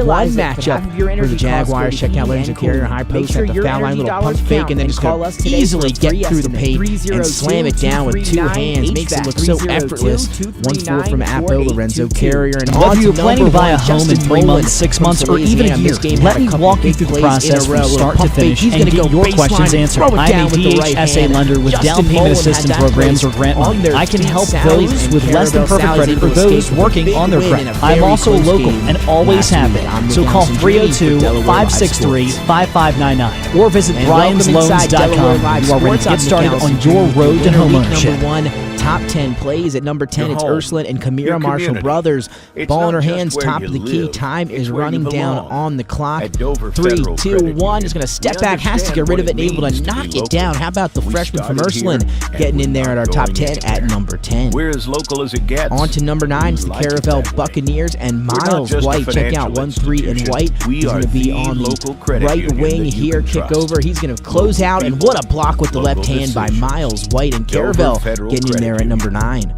J: 1 matchup for the Jaguars. Check out Lorenzo Carrier, high post at the foul line, little pump fake, and then just going to easily get through the paint and slam it down with 2 hands. Makes it look so effortless. 1-4 from Appo, Lorenzo Carrier, and
D: whether you're planning to buy a home in 3 months, 6 months, or even a year, let me walk you through the process from start to finish and get your questions answered. I'm a DHSA lender with down payment assistance programs or grant money. I can help those with less than perfect credit or those working on their credit. I'm also local and always have been. So call 302-563-5599 or visit BriansLoans.com. You are ready to get started on your road to homeownership.
J: Top 10 plays at number 10. It's Ursuline and Kamira Marshall brothers. Ball in her hands, top of the key. Time is running down on the clock. 3, 2, 1. Is going to step back, has to get rid of it, and able to knock it down. How about the freshman from Ursuline getting in there at our top 10 at number 10?
H: We're as local as it gets.
J: On to number 9. It's the Caravel Buccaneers and Miles White. Check out 1-3 and White. He's going to be on the right wing here. Kick over. He's going to close out, and what a block with the left hand by Miles White, and Caravel getting in there at number 9.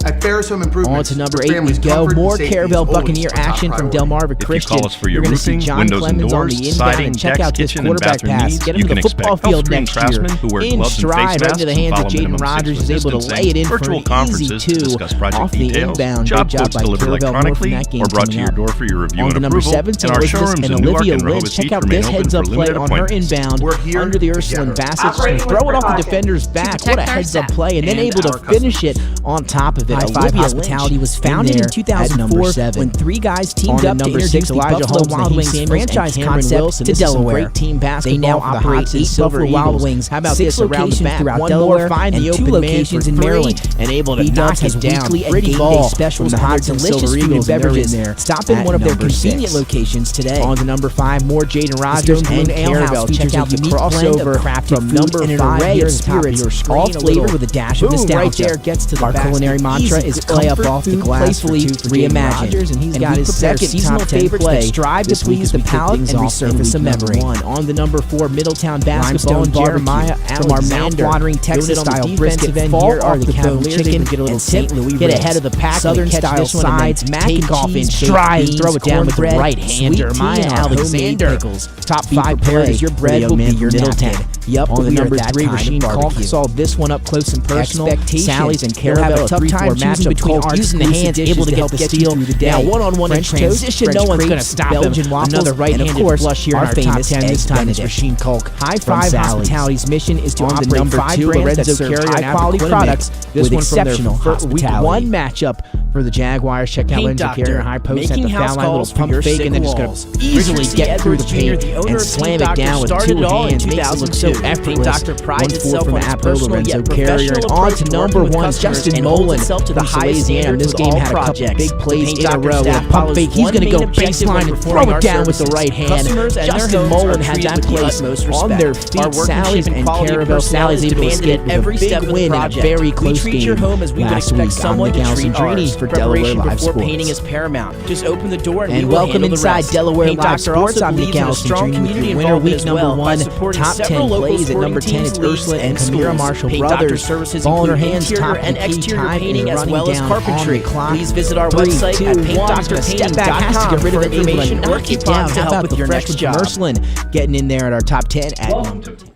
E: At Ferris Home Improvements,
J: on to number 8 we go. More Caravel Buccaneer action from Delmarva Christian.
F: If you call us for your
J: You're going to see
F: roofing,
J: John
F: windows and
J: Clemens on
F: doors,
J: the inbound
F: siding,
J: and check
F: decks,
J: out this
F: kitchen, and
J: quarterback
F: bathroom
J: pass.
F: needs.
J: Get him
F: You
J: to the
F: can
J: football
F: expect
J: field
F: health-screen
J: next
F: craftsmen
J: year.
F: who wear
J: In
F: gloves and face
J: stride, right
F: masks
J: into the
F: and
J: hands of
F: follow
J: Jaden
F: minimum
J: Rogers.
F: 6
J: Is able to
F: distancing,
J: lay it in for
F: virtual
J: an
F: conferences
J: easy
F: to
J: 2
F: discuss project
J: off the
F: details,
J: inbound.
F: job
J: Good job
F: quotes
J: by
F: delivered
J: Caravel. More from
F: electronically
J: that game
F: or brought to
J: coming
F: your
J: up.
F: door for your review
J: On
F: and
J: to number
F: approval.
J: 7,
F: And our showrooms
J: and
F: in Newark
J: Olivia
F: and
J: Lynch.
F: Rehoboth
J: Check
F: each
J: out
F: remain
J: this
F: open
J: heads
F: for
J: up play
F: limited
J: on her
F: appointments.
J: inbound
E: We're here
J: under the Ursuline
E: together.
J: Baskets.
G: Operating
J: Throw it
G: with
J: off the
G: precaution.
J: defender's back.
A: protect
J: What a
A: our
J: heads up
A: staff
J: play, and then
E: and
J: able to
E: our
J: finish it on top of it.
L: I-5 Hospitality was founded in 2004 when 3 guys teamed up to introduce the Buffalo Wild Wings franchise concept to Delaware.
J: Great team basketball.
L: They now operate 8
J: Silver
L: Buffalo Wild
J: Eagles.
L: Wings.
J: How about
L: 6
J: this around the
L: locations
J: back?
L: throughout
J: One
L: Delaware
J: more find
L: and
J: the
L: 2
J: open
L: locations
J: man
L: in
J: for 3
L: Maryland.
J: and able to
L: B-Dubs
J: knock
L: has
J: it down.
L: weekly and
J: Pretty
L: game day
J: ball
L: specials
J: from the
L: on their
J: Hodson
L: delicious
J: Silver
L: food and
J: Eagles, and they're in
L: beverages.
J: there.
L: Stop in
J: at
L: one of their
J: number
L: convenient
J: 6.
L: locations today.
J: On to number 5, more Jaden Rogers
L: Stone
J: and
L: Bloom Ale
J: Caravel.
L: House
J: Check
L: features
J: out
L: a
J: the
L: unique blend
J: crossover
L: of crafted
J: from
L: food
J: number
L: and an
J: 5
L: array
J: here
L: of
J: at the top of
L: spirits,
J: your screen.
L: all
J: A
L: flavored
J: little
L: with a dash of
J: boom
L: nostalgia.
J: right there gets to the
L: Our
J: basket.
L: culinary mantra
J: Easy
L: is
J: play up
L: comfort
J: off the
L: food,
J: glass for
L: playfully
J: 2 for Jaden
L: reimagined.
J: Rogers, and he's
L: And
J: got
L: we
J: his
L: prepare
J: second
L: seasonal
J: top 10
L: favorites
J: play
L: that strive to
J: this week
L: please
J: as
L: the
J: we kick
L: palate
J: things
L: and
J: off in
L: resurface a
J: week
L: memory.
J: number 1. On the number 4, Middletown Basketball
L: Limestone
J: and Jeremiah
L: from our
J: Alexander.
L: mouth-watering
J: Doing it on the
L: Texas-style
J: defensive
L: brisket.
J: end
L: Fall
J: here are
L: off
J: the
L: the bone
J: Cavaliers. They
L: chicken
J: can get a little
L: and St. Louis
J: get
L: ribs.
J: ahead of the pack.
L: Southern-style sides, mac and
J: off in
L: cheese,
J: stride,
L: baked
J: throw it down with the
L: cornbread,
J: right hand.
L: sweet tea,
J: Jeremiah
L: and our
J: Alexander.
L: homemade pickles.
J: Top
L: Be
J: 5
L: prepared
J: plays.
L: as your bread will be your
J: Middletown.
L: napkin.
J: Yup, on the
L: We are
J: number
L: that
J: 3,
L: kind of
J: Rasheen Kalk
L: barbecue.
J: saw this one up close and personal.
L: Expectation.
J: Sally's and
L: They'll have
J: Caravel,
L: a tough time choosing between arts, using the hands, able to get the steal. Now one-on-one in transition, no one's going to stop Belgian waffles. Another right-handed flush here in our top 10 this time is Machine Colk. High Five Hospitality's mission is to operate 5 brands that serve high-quality products with exceptional hospitality. Week 1 matchup for the Jaguars. Check out Lindsay Carrier, high post at the foul line, little pump fake, and then just going to easily get through the paint and slam it down with 2 hands. Makes it look so effortless. 1-4 from Apple, Lorenzo Carrier, and on to number 1, Justin Mullen. The Louisiana in this game had a couple big plays in a row. With a pump fake, he's going to go baseline and throw it down with the right hand. Justin Mullen had that place on their feet. Sally's and Caravel. Sally's able to skate with a big win in a very close game last week. I'm Nick Alessandrini for Delaware Live Sports.
J: Painting is paramount. Just open the door
L: and welcome inside Delaware Live Sports. I'm Nick Alessandrini with your winner week number 1. Top 10 plays at number 10. It's Ursuline and Kamira Marshall brothers. Ball in her hands, top and exterior painting as well as carpentry. Please visit our website at paintdoctorpainting.com for information. Knock it down. How about the fresh with Ursuline getting in there at our top 10 at number 10.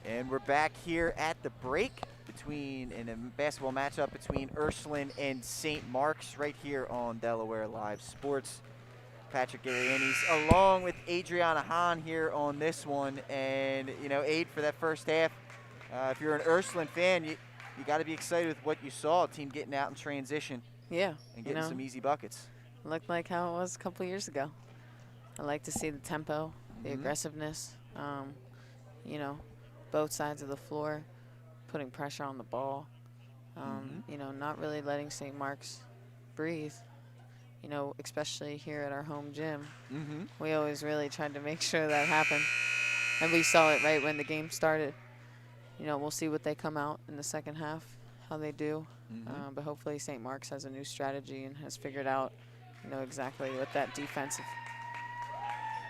B: And we're back here at the break in a basketball matchup between Ursuline and St. Mark's right here on Delaware Live Sports. Patrick Garianis along with Adriana Hahn here on this one. And, you know, Aid, for that first half, if you're an Ursuline fan, you got to be excited with what you saw. A team getting out in transition.
A: Yeah.
B: And getting some easy buckets.
A: Looked like how it was a couple years ago. I like to see the tempo, the aggressiveness, you know, both sides of the floor, putting pressure on the ball, you know, not really letting St. Mark's breathe, you know, especially here at our home gym. We always really tried to make sure that happened, and we saw it right when the game started. You know, we'll see what they come out in the second half, how they do, but hopefully St. Mark's has a new strategy and has figured out, you know, exactly what that defensive.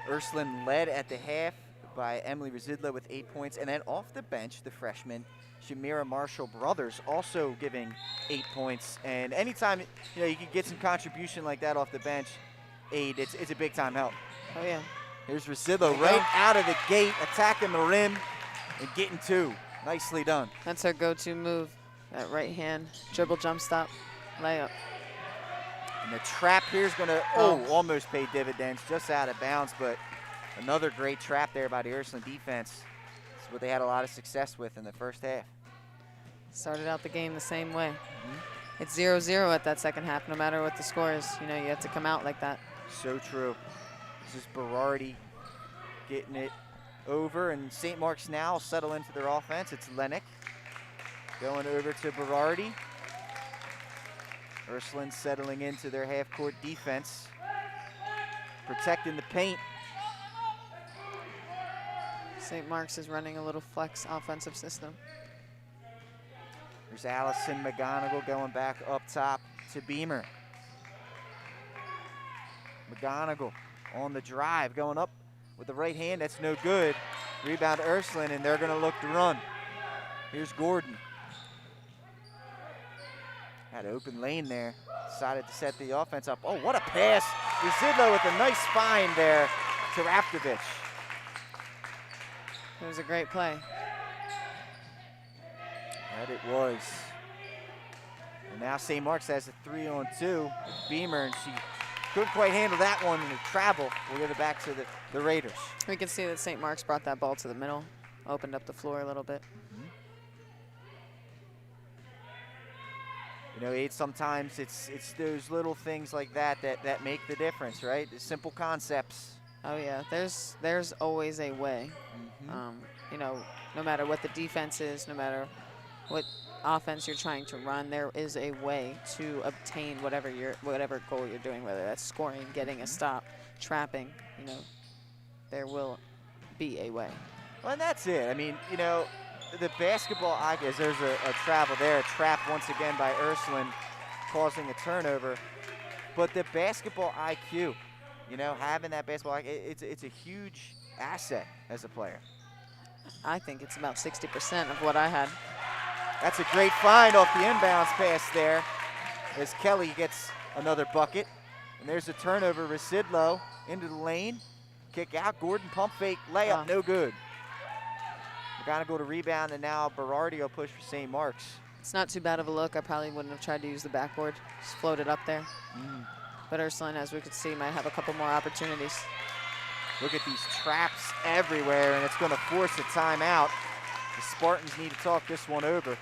B: Ursuline led at the half by Emily Residlo with 8 points, and then off the bench, the freshman Shamira Marshall brothers also giving 8 points. And anytime, you know, you can get some contribution like that off the bench, Aid, it's a big time help.
A: Oh yeah.
B: Here's Residlo right out of the gate, attacking the rim and getting 2. Nicely done.
A: That's our go-to move, that right hand dribble jump stop layup.
B: And the trap here is going to, almost pay dividends, just out of bounds, but another great trap there by the Ursuline defense. It's what they had a lot of success with in the first half.
A: Started out the game the same way. It's 0-0 at that second half, no matter what the score is. You know, you have to come out like that.
B: So true. This is Berardi getting it over, and St. Mark's now settle into their offense. It's Lennox going over to Berardi. Ursuline settling into their half-court defense, protecting the paint.
A: St. Mark's is running a little flex offensive system.
B: There's Allison McGonigal going back up top to Beamer. McGonigal on the drive, going up with the right hand. That's no good. Rebound to Ursuline, and they're going to look to run. Here's Gordon. Had an open lane there. Decided to set the offense up. Oh, what a pass. Residlo with a nice find there to Raptovich.
A: It was a great play.
B: That it was. And now St. Mark's has a 3-on-2 with Beamer, and she couldn't quite handle that one in the travel. We'll give it back to the Raiders.
A: We can see that St. Mark's brought that ball to the middle, opened up the floor a little bit.
B: You know, Aid, sometimes it's those little things like that make the difference, right? The simple concepts.
A: Oh yeah, there's always a way. You know, no matter what the defense is, no matter what offense you're trying to run, there is a way to obtain whatever goal you're doing, whether that's scoring, getting a stop, trapping. You know, there will be a way.
B: Well, and that's it. I mean, you know, the basketball eye, there's a travel there, a trap once again by Ursuline, causing a turnover. But the basketball IQ, you know, having that basketball IQ, it's a huge asset as a player.
A: I think it's about 60% of what I had.
B: That's a great find off the inbounds pass there as Kelly gets another bucket. And there's a turnover. Residlo into the lane. Kick out. Gordon pump fake. Layup. No good. McGonigal to rebound, and now Berardi will push for St. Mark's.
A: It's not too bad of a look. I probably wouldn't have tried to use the backboard. Just float it up there. But Ursuline, as we could see, might have a couple more opportunities.
B: Look at these traps everywhere, and it's going to force a timeout. The Spartans need to talk this one over.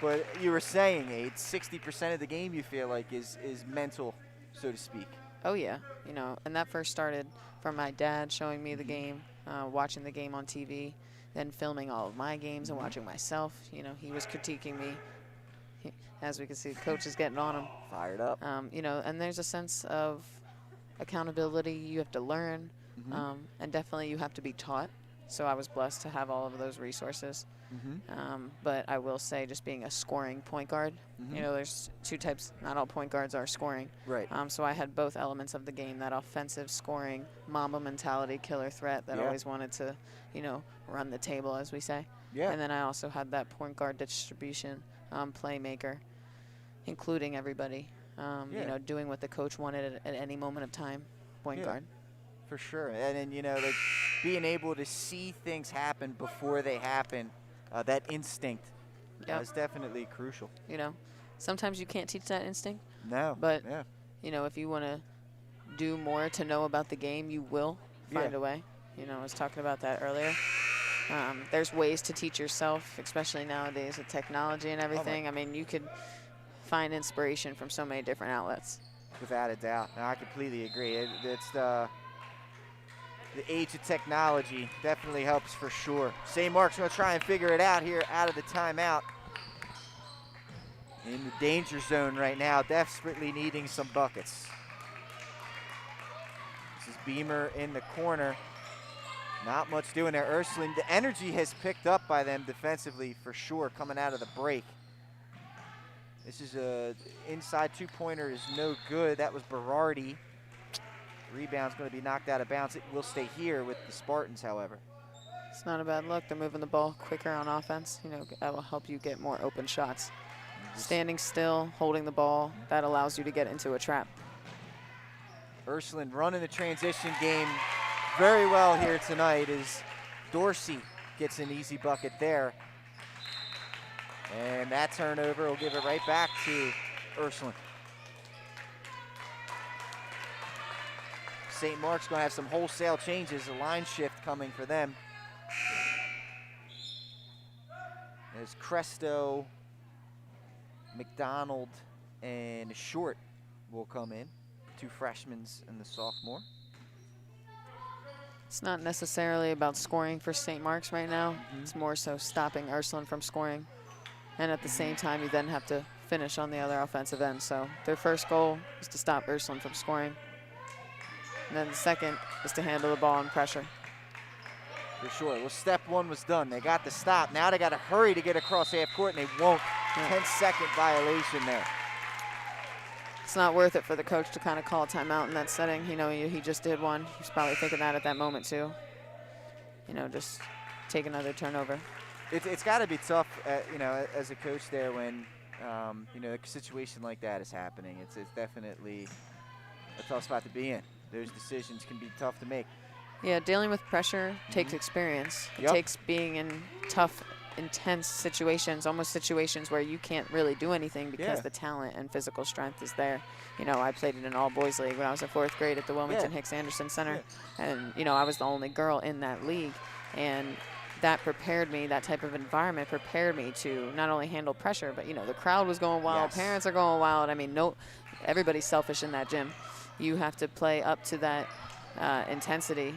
B: But you were saying, Aid, 60% of the game you feel like is mental, so to speak.
A: Oh, yeah. You know, and that first started from my dad showing me the game, watching the game on TV, then filming all of my games and watching myself. You know, he was critiquing me. As we can see, the coach is getting on him.
B: Fired up.
A: You know, and there's a sense of accountability you have to learn, and definitely you have to be taught. So I was blessed to have all of those resources. But I will say, just being a scoring point guard, you know, there's two types. Not all point guards are scoring.
B: Right.
A: So I had both elements of the game, that offensive scoring, Mamba mentality, killer threat that always wanted to, you know, run the table, as we say.
B: Yeah.
A: And then I also had that point guard distribution, playmaker, including everybody, you know, doing what the coach wanted at any moment of time, point guard.
B: For sure. And then, you know, like being able to see things happen before they happen, that instinct is definitely crucial.
A: You know, sometimes you can't teach that instinct.
B: No.
A: But, you know, if you want to do more to know about the game, you will find a way. You know, I was talking about that earlier. There's ways to teach yourself, especially nowadays with technology and everything. I mean, you could find inspiration from so many different outlets.
B: Without a doubt. No, I completely agree. It's the age of technology definitely helps for sure. St. Mark's going to try and figure it out here out of the timeout. In the danger zone right now, desperately needing some buckets. This is Beamer in the corner. Not much doing there. Ursuline, the energy has picked up by them defensively for sure coming out of the break. This is a inside two-pointer is no good. That was Berardi. Rebound's going to be knocked out of bounds. It will stay here with the Spartans, however.
A: It's not a bad look. They're moving the ball quicker on offense. You know, that will help you get more open shots. Standing still, holding the ball, that allows you to get into a trap.
B: Ursuline running the transition game very well here tonight as Dorsey gets an easy bucket there. And that turnover will give it right back to Ursuline. St. Mark's going to have some wholesale changes, a line shift coming for them. There's Cresto, McDonald, and Short will come in. Two freshmen and the sophomore.
A: It's not necessarily about scoring for St. Mark's right now. It's more so stopping Ursuline from scoring. And at the same time, you then have to finish on the other offensive end. So their first goal is to stop Ursuline from scoring. And then the second is to handle the ball and pressure.
B: For sure. Well, step one was done. They got the stop. Now they got to hurry to get across half court, and they won't. 10-second violation there.
A: It's not worth it for the coach to kind of call a timeout in that setting. You know, he just did one. He's probably thinking that at that moment, too. You know, just take another turnover.
B: It's got to be tough, you know, as a coach there when, you know, a situation like that is happening. It's definitely a tough spot to be in. Those decisions can be tough to make.
A: Yeah, dealing with pressure takes experience. It takes being in tough, intense situations, almost situations where you can't really do anything because the talent and physical strength is there. You know, I played in an all-boys league when I was in 4th grade at the Wilmington Hicks Anderson Center. And, you know, I was the only girl in that league. And that prepared me, that type of environment prepared me to not only handle pressure, but, you know, the crowd was going wild, parents are going wild. I mean, everybody's selfish in that gym. You have to play up to that intensity.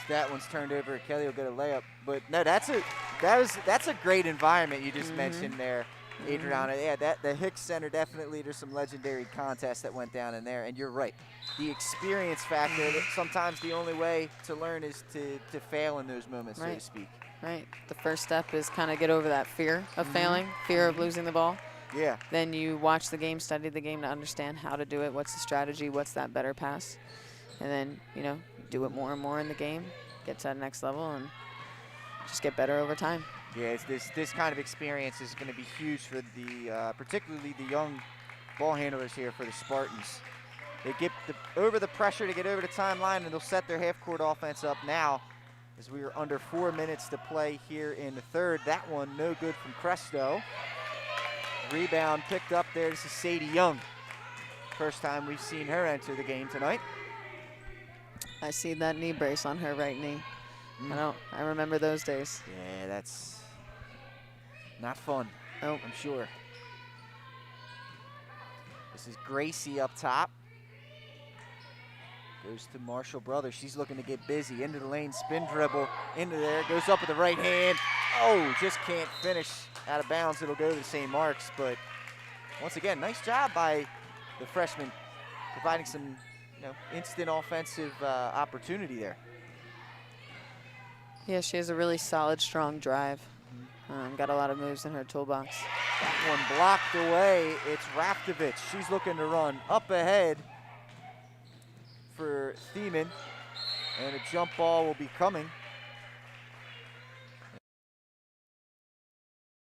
B: That one's turned over. Kelly will get a layup, but no, that's a great environment you just mentioned there, Adriana. Yeah, the Hicks Center definitely. There's some legendary contests that went down in there, and you're right. The experience factor. That sometimes the only way to learn is to fail in those moments, so to speak.
A: Right. The first step is kind of get over that fear of failing, fear of losing the ball.
B: Yeah.
A: Then you watch the game, study the game to understand how to do it, what's the strategy, what's that better pass. And then, you know, do it more and more in the game, get to that next level, and just get better over time.
B: Yeah, this kind of experience is going to be huge for the, particularly the young ball handlers here for the Spartans. They get over the pressure to get over the timeline, and they'll set their half-court offense up now. as we are under 4 minutes to play here in the third. That one no good from Cresto. Rebound picked up there. This is Sadie Young. First time we've seen her enter the game tonight.
A: I see that knee brace on her right knee. I remember those days.
B: Yeah, that's not fun.
A: Nope.
B: I'm sure. This is Gracie up top. Goes to Marshall Brothers. She's looking to get busy. Into the lane, spin dribble, into there. Goes up with the right hand. Oh, just can't finish out of bounds. It'll go to St. Mark's, but once again, nice job by the freshman providing some instant offensive opportunity there.
A: Yeah, she has a really solid, strong drive. Got a lot of moves in her toolbox.
B: That one blocked away. It's Raftovich. She's looking to run up ahead for Thiemann, and a jump ball will be coming.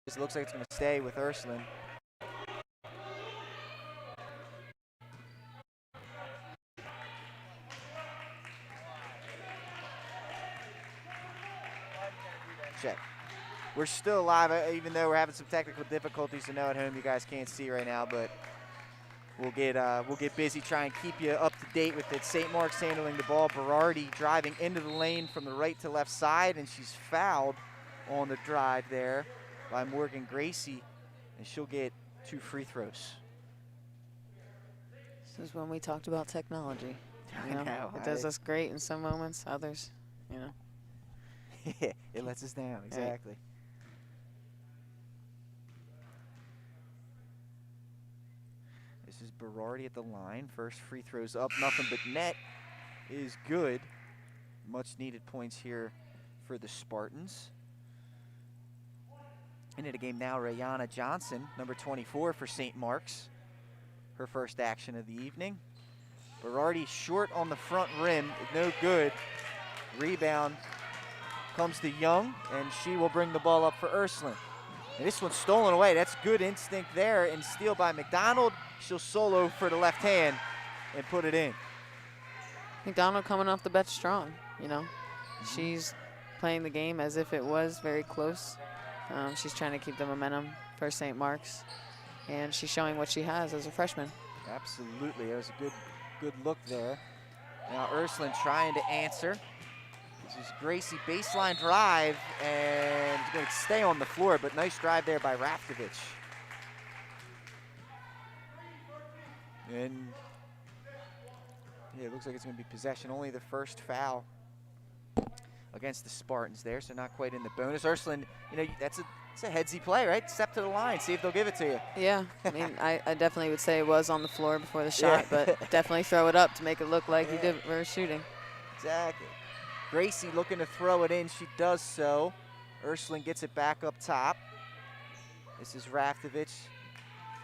B: This looks like it's going to stay with Ursuline. Check. We're still live, even though we're having some technical difficulties. I know at home you guys can't see right now, but we'll get busy trying to keep you up to date with it. St. Mark's handling the ball. Berardi driving into the lane from the right to left side, and she's fouled on the drive there by Morgan Gracie, and she'll get 2 free throws.
A: This is when we talked about technology.
B: I know.
A: It does us great in some moments, others,
B: It lets us down, exactly. Right. This is Berardi at the line. First free throws up, nothing but net is good. Much needed points here for the Spartans. Into the game now, Rayana Johnson, number 24 for St. Mark's. Her first action of the evening. Berardi short on the front rim, no good. Rebound comes to Young, and she will bring the ball up for Ursuline. And this one's stolen away. That's good instinct there, and steal by McDonald. She'll solo for the left hand and put it in.
A: McDonald coming off the bench strong, She's playing the game as if it was very close. She's trying to keep the momentum for St. Mark's, and she's showing what she has as a freshman.
B: Absolutely, that was a good look there. Now Ursuline trying to answer. This is Gracie, baseline drive, and it's going to stay on the floor, but nice drive there by Raftovich. And yeah, it looks like it's going to be possession. Only the first foul against the Spartans there, so not quite in the bonus. Ursuline, it's a headsy play, right? Step to the line, see if they'll give it to you.
A: Yeah, I mean, I definitely would say it was on the floor before the shot, but definitely throw it up to make it look like you were shooting.
B: Exactly. Gracie looking to throw it in. She does so. Ursuline gets it back up top. This is Raftovich,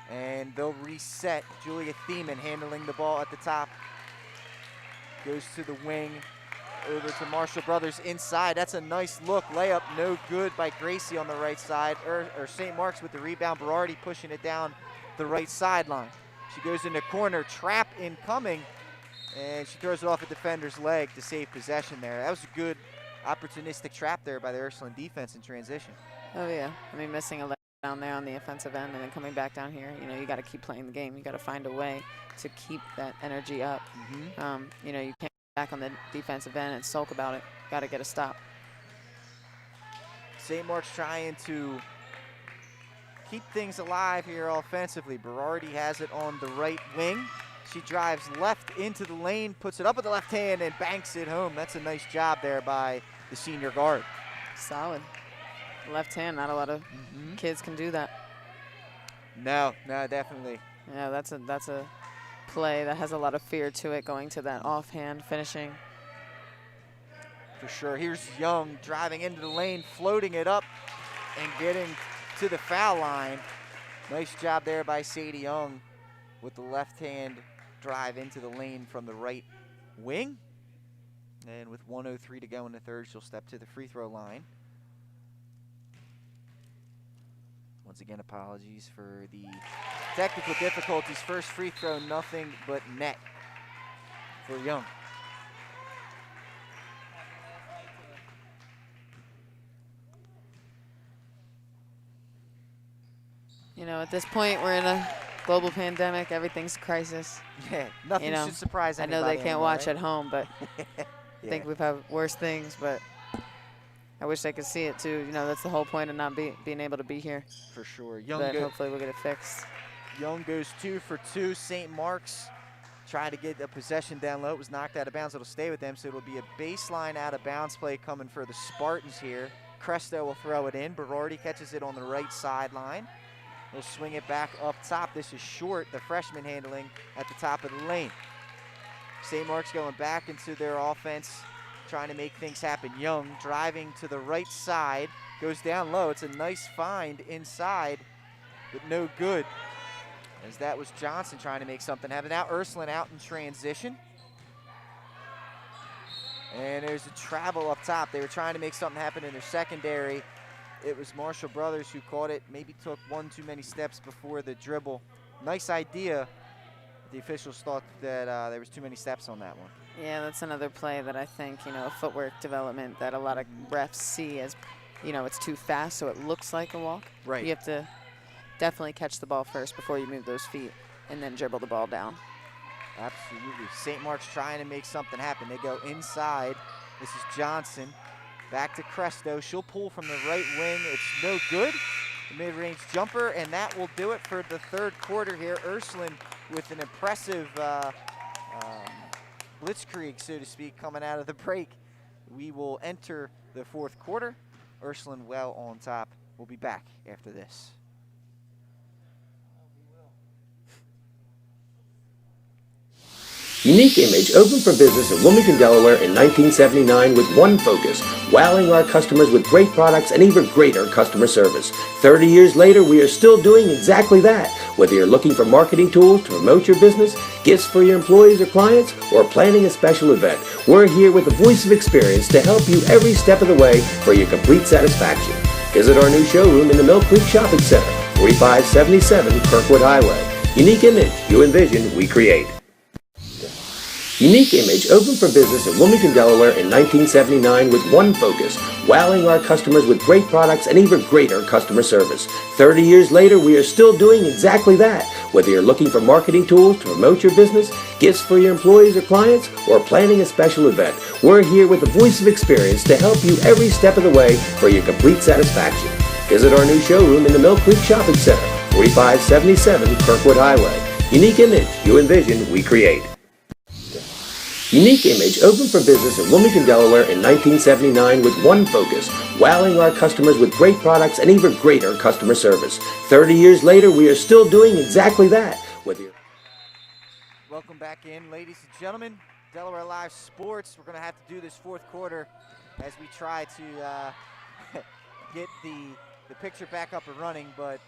B: and they'll reset. Julia Thiemann handling the ball at the top. Goes to the wing. Over to Marshall Brothers inside. That's a nice look. Layup no good by Gracie on the right side. Or St. Mark's with the rebound. Berardi pushing it down the right sideline. She goes in the corner. Trap incoming. And she throws it off a defender's leg to save possession there. That was a good opportunistic trap there by the Ursuline defense in transition.
A: Oh, yeah. I mean, missing a leg down there on the offensive end and then coming back down here. You got to keep playing the game. You got to find a way to keep that energy up. You can't back on the defensive end and sulk about it. Got to get a stop.
B: St. Mark's trying to keep things alive here offensively. Berardi has it on the right wing. She drives left into the lane, puts it up with the left hand, and banks it home. That's a nice job there by the senior guard.
A: Solid. Left hand, not a lot of kids can do that.
B: No, definitely.
A: Yeah, that's a play that has a lot of fear to it, going to that offhand finishing.
B: For sure. Here's Young driving into the lane, floating it up, and getting to the foul line. Nice job there by Sadie Young with the left hand drive into the lane from the right wing. And with 1:03 to go in the third, she'll step to the free throw line. Once again, apologies for the technical difficulties. First free throw, nothing but net for Young.
A: You know, at this point, we're in a global pandemic. Everything's a crisis.
B: Yeah, nothing should surprise
A: I
B: anybody
A: know they can't
B: anymore,
A: watch
B: right?
A: at home, but I think we've had worse things, but I wish they could see it too. You know, that's the whole point of not being able to be here.
B: For sure.
A: But hopefully we'll get it fixed.
B: Young goes 2 for 2. St. Mark's trying to get a possession down low. It was knocked out of bounds. It'll stay with them, so it'll be a baseline out of bounds play coming for the Spartans here. Cresto will throw it in. Berardi catches it on the right sideline. He'll swing it back up top. This is Short, the freshman, handling at the top of the lane. St. Mark's going back into their offense, trying to make things happen. Young driving to the right side, goes down low. It's a nice find inside, but no good, as that was Johnson trying to make something happen. Now Ursuline out in transition. And there's a travel up top. They were trying to make something happen in their secondary. It was Marshall Brothers who caught it, maybe took one too many steps before the dribble. Nice idea. The officials thought that there was too many steps on that one.
A: Yeah, that's another play that I think, you know, footwork development that a lot of refs see as, you know, it's too fast, so it looks like a walk.
B: Right.
A: You have to definitely catch the ball first before you move those feet and then dribble the ball down.
B: Absolutely. St. Mark's trying to make something happen. They go inside. This is Johnson. Back to Cresto. She'll pull from the right wing. It's no good. The mid-range jumper, and that will do it for the third quarter here. Ursuline with an impressive blitzkrieg, so to speak, coming out of the break. We will enter the fourth quarter. Ursuline well on top. We'll be back after this.
C: Unique Image opened for business in Wilmington, Delaware in 1979 with one focus, wowing our customers with great products and even greater customer service. 30 years later, we are still doing exactly that. Whether you're looking for marketing tools to promote your business, gifts for your employees or clients, or planning a special event, we're here with the voice of experience to help you every step of the way for your complete satisfaction. Visit our new showroom in the Mill Creek Shopping Center, 4577 Kirkwood Highway. Unique Image, you envision, we create. Unique Image opened for business in Wilmington, Delaware in 1979 with one focus, wowing our customers with great products and even greater customer service. 30 years later, we are still doing exactly that. Whether you're looking for marketing tools to promote your business, gifts for your employees or clients, or planning a special event, we're here with the voice of experience to help you every step of the way for your complete satisfaction. Visit our new showroom in the Mill Creek Shopping Center, 4577 Kirkwood Highway. Unique Image, you envision, we create. Unique Image opened for business in Wilmington, Delaware in 1979 with one focus, wowing our customers with great products and even greater customer service. 30 years later, we are still doing exactly that.
B: Welcome back in, ladies and gentlemen. Delaware Live Sports. We're going to have to do this fourth quarter as we try to get the picture back up and running, but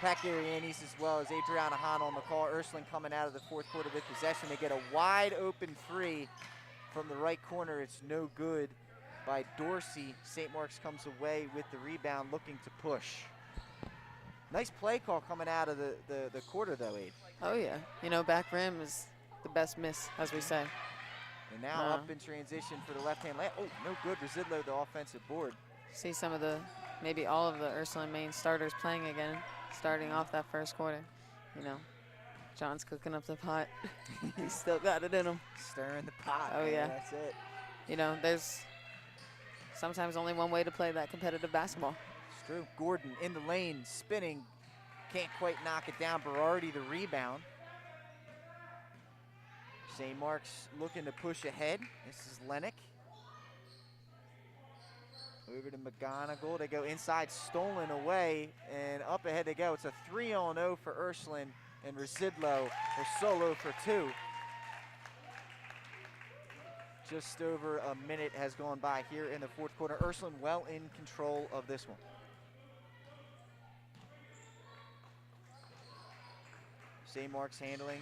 B: Pat Garianis as well as Adriana Hahn on the call. Ursuline coming out of the fourth quarter with possession. They get a wide open three from the right corner. It's no good by Dorsey. St. Mark's comes away with the rebound, looking to push. Nice play call coming out of the quarter, though, Aid.
A: Oh, yeah. You know, back rim is the best miss, as we say.
B: And now up in transition for the left-hand lane. Oh, no good. Residlo, the offensive board.
A: See some of maybe all of the Ursuline main starters playing again, starting off that first quarter. You know, John's cooking up the pot. He's still got it in him.
B: Stirring the pot.
A: Oh,
B: man,
A: yeah.
B: That's it.
A: You know, there's sometimes only one way to play that competitive basketball.
B: It's true. Gordon in the lane, spinning. Can't quite knock it down. Berardi the rebound. St. Mark's looking to push ahead. This is Lennox. Over to McGonigal. They go inside, stolen away, and up ahead they go. It's a 3-on-0 for Ursuline, and Residlo will solo for two. Just over a minute has gone by here in the fourth quarter. Ursuline well in control of this one. St. Mark's handling.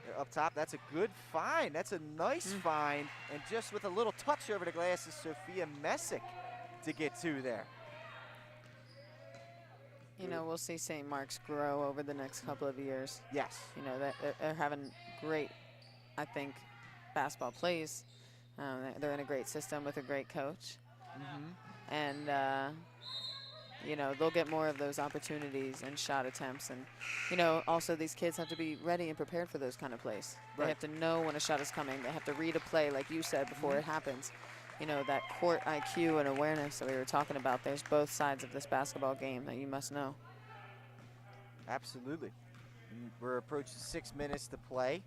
B: They're up top. That's a good find. That's a nice find. And just with a little touch over the glass is Sophia Messick to get two there.
A: You know, we'll see St. Mark's grow over the next couple of years.
B: Yes.
A: You know, they're having great, I think, basketball plays. They're in a great system with a great coach. And you know, they'll get more of those opportunities and shot attempts. And, you know, also these kids have to be ready and prepared for those kind of plays. They have to know when a shot is coming. They have to read a play, like you said, before it happens. You know, that court IQ and awareness that we were talking about, there's both sides of this basketball game that you must know.
B: Absolutely. We're approaching 6 minutes to play.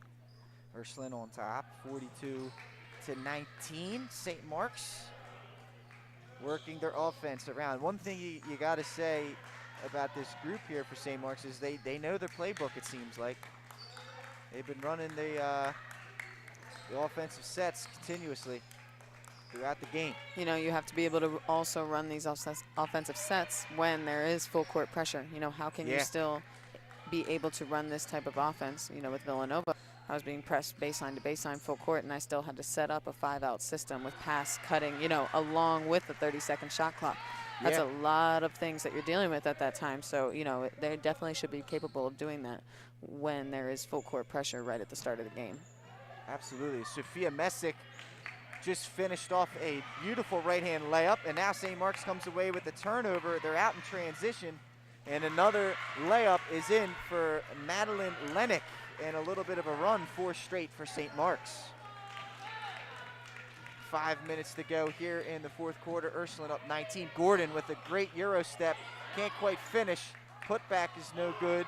B: Ursuline on top, 42-19. St. Mark's working their offense around. One thing you got to say about this group here for St. Mark's is they know their playbook, it seems like. They've been running the offensive sets continuously throughout the game.
A: You know, you have to be able to also run these offensive sets when there is full court pressure. You know, how can you still be able to run this type of offense? You know, with Villanova, I was being pressed baseline to baseline full court, and I still had to set up a 5-out system with pass cutting, you know, along with the 30-second shot clock. That's a lot of things that you're dealing with at that time. So, you know, they definitely should be capable of doing that when there is full court pressure right at the start of the game.
B: Absolutely. Sophia Messick just finished off a beautiful right-hand layup, and now St. Mark's comes away with the turnover. They're out in transition, and another layup is in for Madeline Lennick, and a little bit of a run, 4 straight for St. Mark's. 5 minutes to go here in the fourth quarter. Ursuline up 19. Gordon with a great Euro step. Can't quite finish. Putback is no good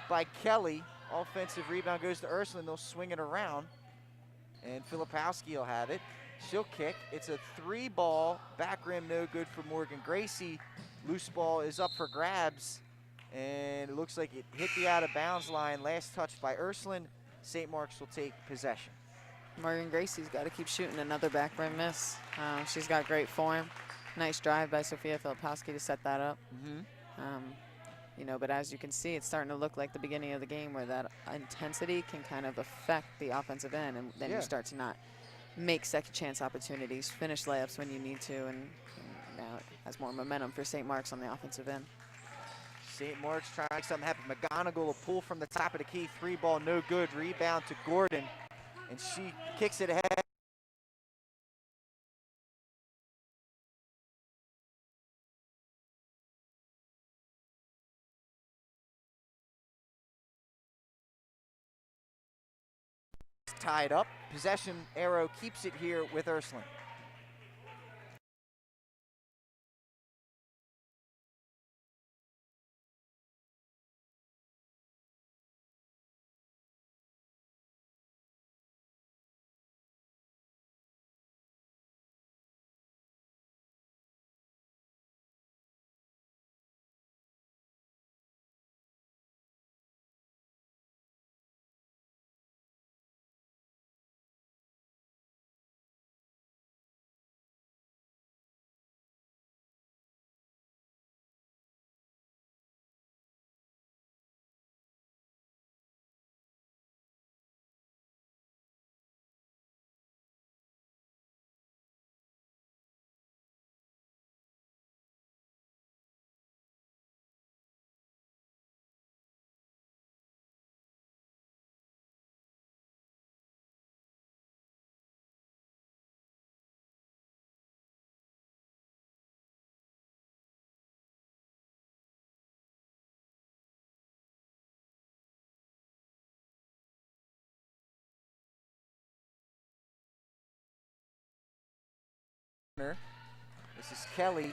B: by Kelly. Offensive rebound goes to Ursuline. They'll swing it around, and Filipowski will have it. She'll kick. It's a 3-ball. Back rim no good for Morgan Gracie. Loose ball is up for grabs, and it looks like it hit the out-of-bounds line. Last touch by Ursuline. St. Mark's will take possession.
A: Morgan Gracie's got to keep shooting. Another back rim miss. She's got great form. Nice drive by Sophia Filipowski to set that up. You know, but as you can see, it's starting to look like the beginning of the game where that intensity can kind of affect the offensive end, and then you start to not make second chance opportunities, finish layups when you need to, and now it has more momentum for St. Mark's on the offensive end.
B: St. Mark's trying to make something happen. McGonigal will pull from the top of the key. 3-ball, no good. Rebound to Gordon, and she kicks it ahead. Tied up. Possession arrow keeps it here with Ursuline. This is Kelly,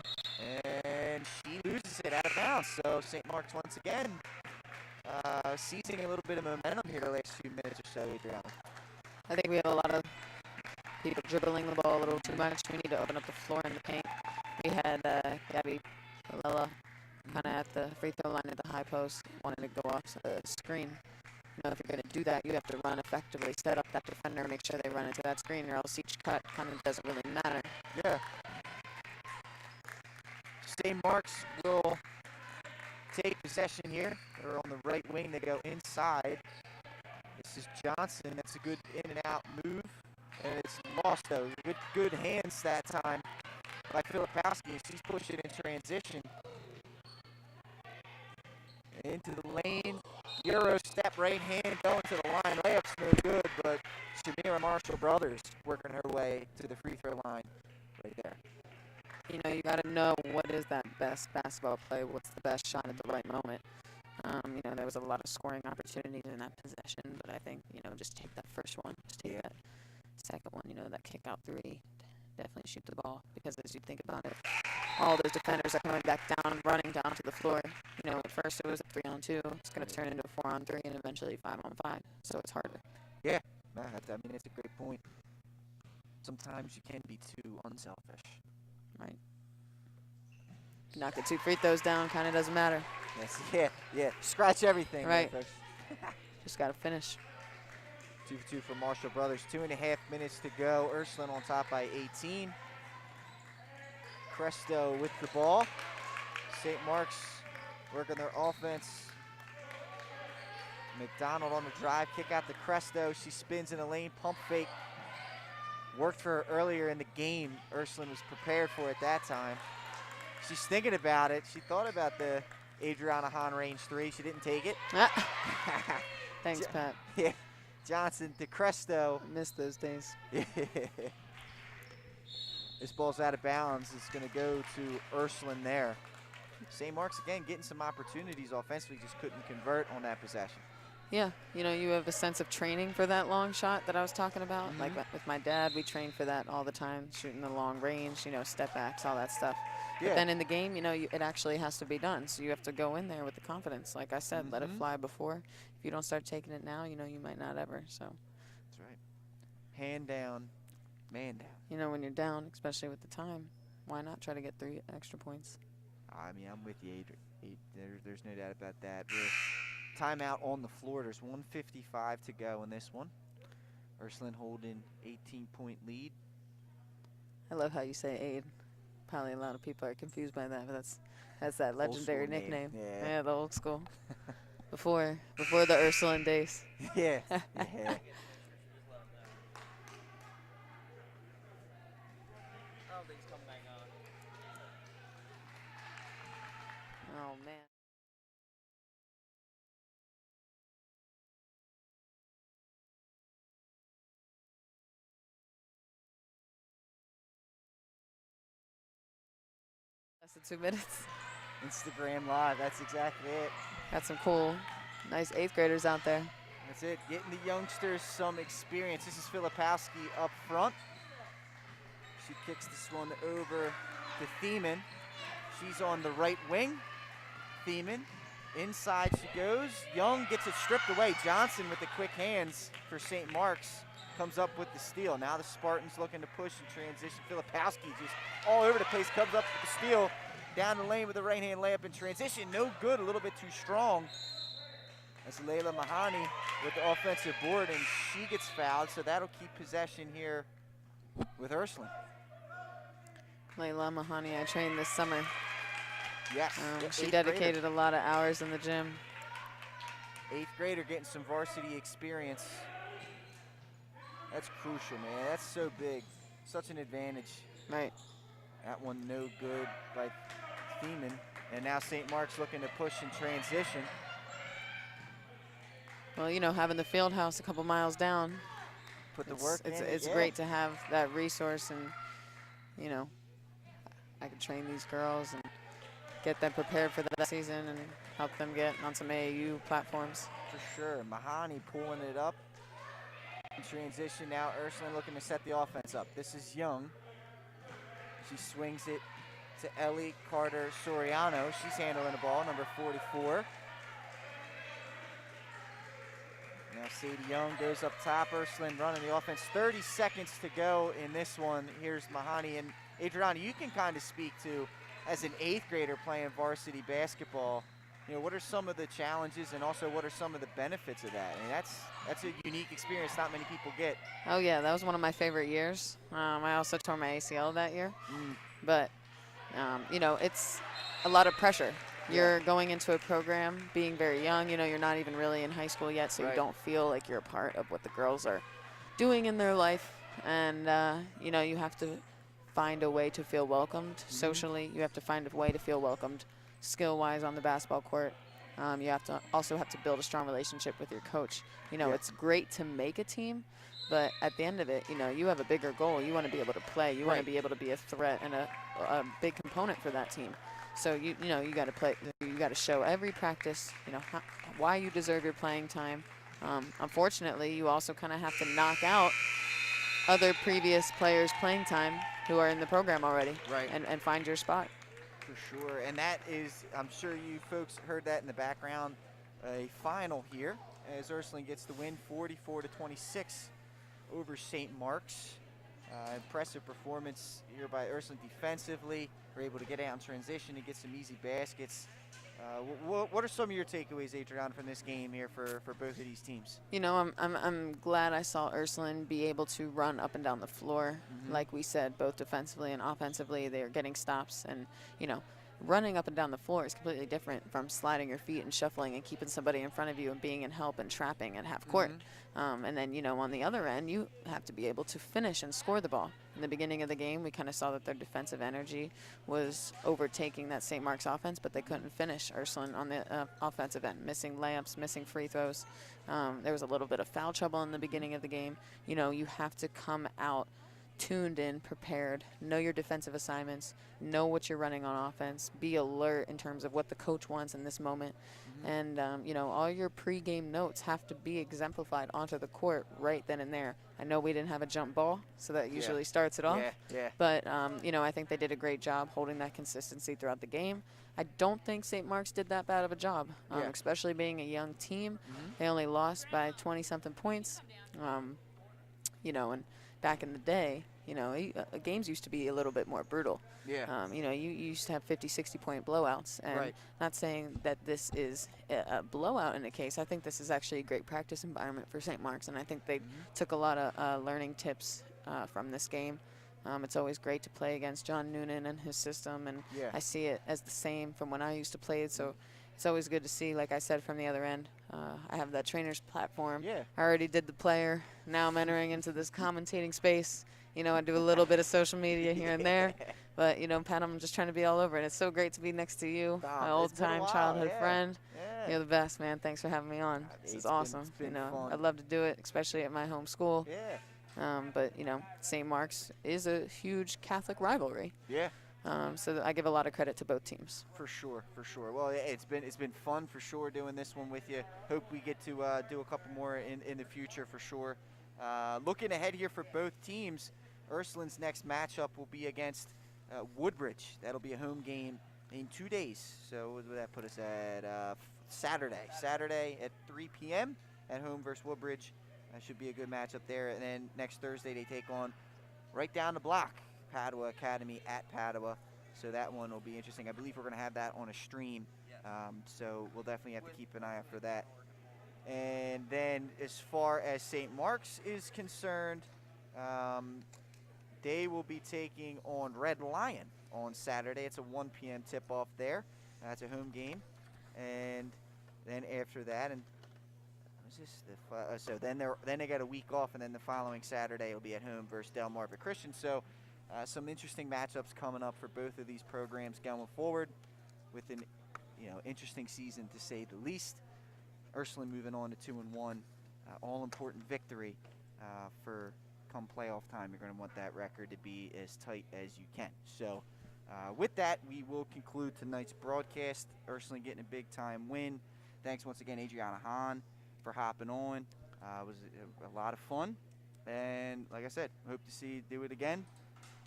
B: and she loses it out of bounds. So St. Mark's once again seizing a little bit of momentum here the last few minutes or so, Adriana.
A: I think we have a lot of people dribbling the ball a little too much. We need to open up the floor in the paint. We had Gabby Palella kind of at the free throw line at the high post, wanted to go off the screen. You know, if you're going to do that, you have to run effectively, set up that defender, make sure they run into that screen, or else each cut kind of doesn't really matter.
B: Yeah. St. Mark's will take possession here. They're on the right wing. They go inside. This is Johnson. That's a good in and out move, and it's lost though. Good hands that time by Filipowski. She's pushing in transition into the lane. Euro step, right hand going to the line. Layup's no good, but Shamira Marshall Brothers working her way to the free throw line right there.
A: You got to know what is that best basketball play, what's the best shot at the right moment. There was a lot of scoring opportunities in that possession, but I think, just take that first one, just take that second one, that kick out three, definitely shoot the ball, because as you think about it, all those defenders are coming back down, running down to the floor. At first it was a 3-on-2, it's going to turn into a 4-on-3, and eventually 5-on-5, so it's harder.
B: Yeah, it's a great point. Sometimes you can be too unselfish.
A: Right. Knock the 2 free throws down, kind of doesn't matter.
B: Yes, yeah. Scratch everything.
A: Right.
B: There,
A: Just got to finish.
B: 2 for 2 for Marshall Brothers. 2.5 minutes to go. Ursuline on top by 18. Cresto with the ball. St. Mark's working their offense. McDonald on the drive, kick out to Cresto. She spins in a lane, pump fake. Worked for her earlier in the game. Ursuline was prepared for it that time. She's thinking about it. She thought about the Adriana Hahn range 3. She didn't take it.
A: Thanks, Pat.
B: Yeah. Johnson to Cresto.
A: Missed those days.
B: This ball's out of bounds. It's going to go to Ursuline there. St. Mark's again getting some opportunities offensively, just couldn't convert on that possession.
A: Yeah, you have a sense of training for that long shot that I was talking about. Like with my dad, we train for that all the time, shooting the long range, step backs, all that stuff.
B: Yeah.
A: But then in the game, it actually has to be done. So you have to go in there with the confidence. Like I said, let it fly before. If you don't start taking it now, you might not ever. So
B: that's right. Hand down, man down.
A: When you're down, especially with the time, why not try to get 3 extra points?
B: I mean, I'm with you, Adrian. There's no doubt about that. Timeout on the floor. There's 1:55 to go in this one. Ursuline holding 18-point lead.
A: I love how you say Aid. Probably a lot of people are confused by that, but that's that legendary nickname. Yeah, the old school. before the Ursuline days.
B: Yeah.
A: Oh, man. Less than 2 minutes.
B: Instagram Live, that's exactly it.
A: Got some cool, nice 8th graders out there.
B: That's it, getting the youngsters some experience. This is Filipowski up front. She kicks this one over to Thiemann. She's on the right wing. Thiemann, inside she goes. Young gets it stripped away. Johnson with the quick hands for St. Mark's comes up with the steal. Now the Spartans looking to push and transition. Filipowski just all over the place, comes up with the steal. Down the lane with the right-hand layup in transition. No good, a little bit too strong. That's Layla Mahani with the offensive board, and she gets fouled, so that'll keep possession here with Ursuline.
A: Layla Mahani, I trained this summer.
B: Yes.
A: She dedicated a lot of hours in the gym.
B: 8th grader getting some varsity experience. That's crucial, man. That's so big. Such an advantage.
A: Right.
B: That one no good by Thiemann. And now St. Mark's looking to push in transition.
A: Well, having the field house a couple miles down.
B: Put the work in.
A: It's great to have that resource, and, I can train these girls and get them prepared for that season and help them get on some AAU platforms.
B: For sure. Mahani pulling it up. In transition now, Ursuline looking to set the offense up. This is Young. She swings it to Ellie Carter Soriano. She's handling the ball, number 44. Now Sadie Young goes up top. Ursuline running the offense. 30 seconds to go in this one. Here's Mahani. And Adriana, you can kind of speak to, as an 8th grader playing varsity basketball, what are some of the challenges, and also what are some of the benefits of that? I mean, that's a unique experience not many people get.
A: Oh, yeah, that was one of my favorite years. I also tore my ACL that year. But, it's a lot of pressure. You're going into a program being very young. You're not even really in high school yet, so you don't feel like you're a part of what the girls are doing in their life. And, you have to find a way to feel welcomed socially. You have to find a way to feel welcomed skill-wise on the basketball court. You also have to build a strong relationship with your coach. It's great to make a team, But at the end of it, you have a bigger goal. You want to be able to play. You want to be able to be a threat and a big component for that team. So you got to play. You got to show every practice. Why you deserve your playing time. Unfortunately, you also kind of have to knock out other previous players' playing time who are in the program already,
B: right?
A: And find your spot.
B: For sure, and that is, I'm sure you folks heard that in the background. A final here as Ursuline gets the win, 44-26 over St. Mark's. Impressive performance here by Ursuline defensively. We're able to get out in transition and get some easy baskets. What are some of your takeaways, Adrian, from this game here for both of these teams?
A: I'm glad I saw Ursuline be able to run up and down the floor. Like we said, both defensively and offensively, they're getting stops. And, running up and down the floor is completely different from sliding your feet and shuffling and keeping somebody in front of you and being in help and trapping at half court. And then, on the other end, you have to be able to finish and score the ball. In the beginning of the game, we kind of saw that their defensive energy was overtaking that St. Mark's offense, but they couldn't finish Ursuline on the offensive end, missing layups, missing free throws. There was a little bit of foul trouble in the beginning of the game. You have to come out tuned in, prepared, know your defensive assignments, know what you're running on offense, be alert in terms of what the coach wants in this moment. And, all your pregame notes have to be exemplified onto the court right then and there. I know we didn't have a jump ball, so that usually starts it off. But, I think they did a great job holding that consistency throughout the game. I don't think St. Mark's did that bad of a job, especially being a young team. They only lost by 20-something points, and back in the day, games used to be a little bit more brutal. You used to have 50, 60-point blowouts. And not saying that this is a blowout in a case. I think this is actually a great practice environment for St. Mark's, and I think they took a lot of learning tips from this game. It's always great to play against John Noonan and his system, and I see it as the same from when I used to play it. So it's always good to see, like I said, from the other end. I have that trainer's platform. I already did the player. Now I'm entering into this commentating space. I do a little bit of social media here and there. But, Pat, I'm just trying to be all over it. It's so great to be next to you, my old-time childhood friend. You're the best, man. Thanks for having me on. This is awesome.
B: It's been fun.
A: I'd love to do it, especially at my home school. But, St. Mark's is a huge Catholic rivalry. So I give a lot of credit to both teams.
B: For sure. Well, it's been fun for sure doing this one with you. Hope we get to do a couple more in the future for sure. Looking ahead here for both teams, Ursuline's next matchup will be against Woodbridge. That'll be a home game in 2 days. So what would that put us at? Saturday at 3 p.m. at home versus Woodbridge. That should be a good matchup there. And then next Thursday they take on right down the block, Padua Academy at Padua. So that one will be interesting. I believe we're going to have that on a stream. So we'll definitely have to keep an eye out for that. And then as far as St. Mark's is concerned, they will be taking on Red Lion on Saturday. It's a 1 p.m. tip-off there. That's a home game. And then after that, and so then they got a week off, and then the following Saturday will be at home versus Delmarva Christian. So some interesting matchups coming up for both of these programs going forward, with an interesting season to say the least. Ursuline moving on to 2-1, all important victory for come playoff time. You're going to want that record to be as tight as you can. So with that, we will conclude tonight's broadcast. Ursuline getting a big time win. Thanks once again, Adriana Hahn, for hopping on. It was a lot of fun, and like I said, hope to see you do it again.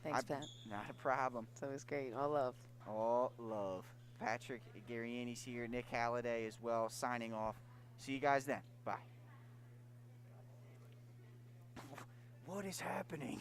A: Thanks, Pat.
B: Not a problem.
A: It's always great. All love.
B: All love. Patrick Garriani's here, Nick Halliday as well, signing off. See you guys then. Bye. What is happening?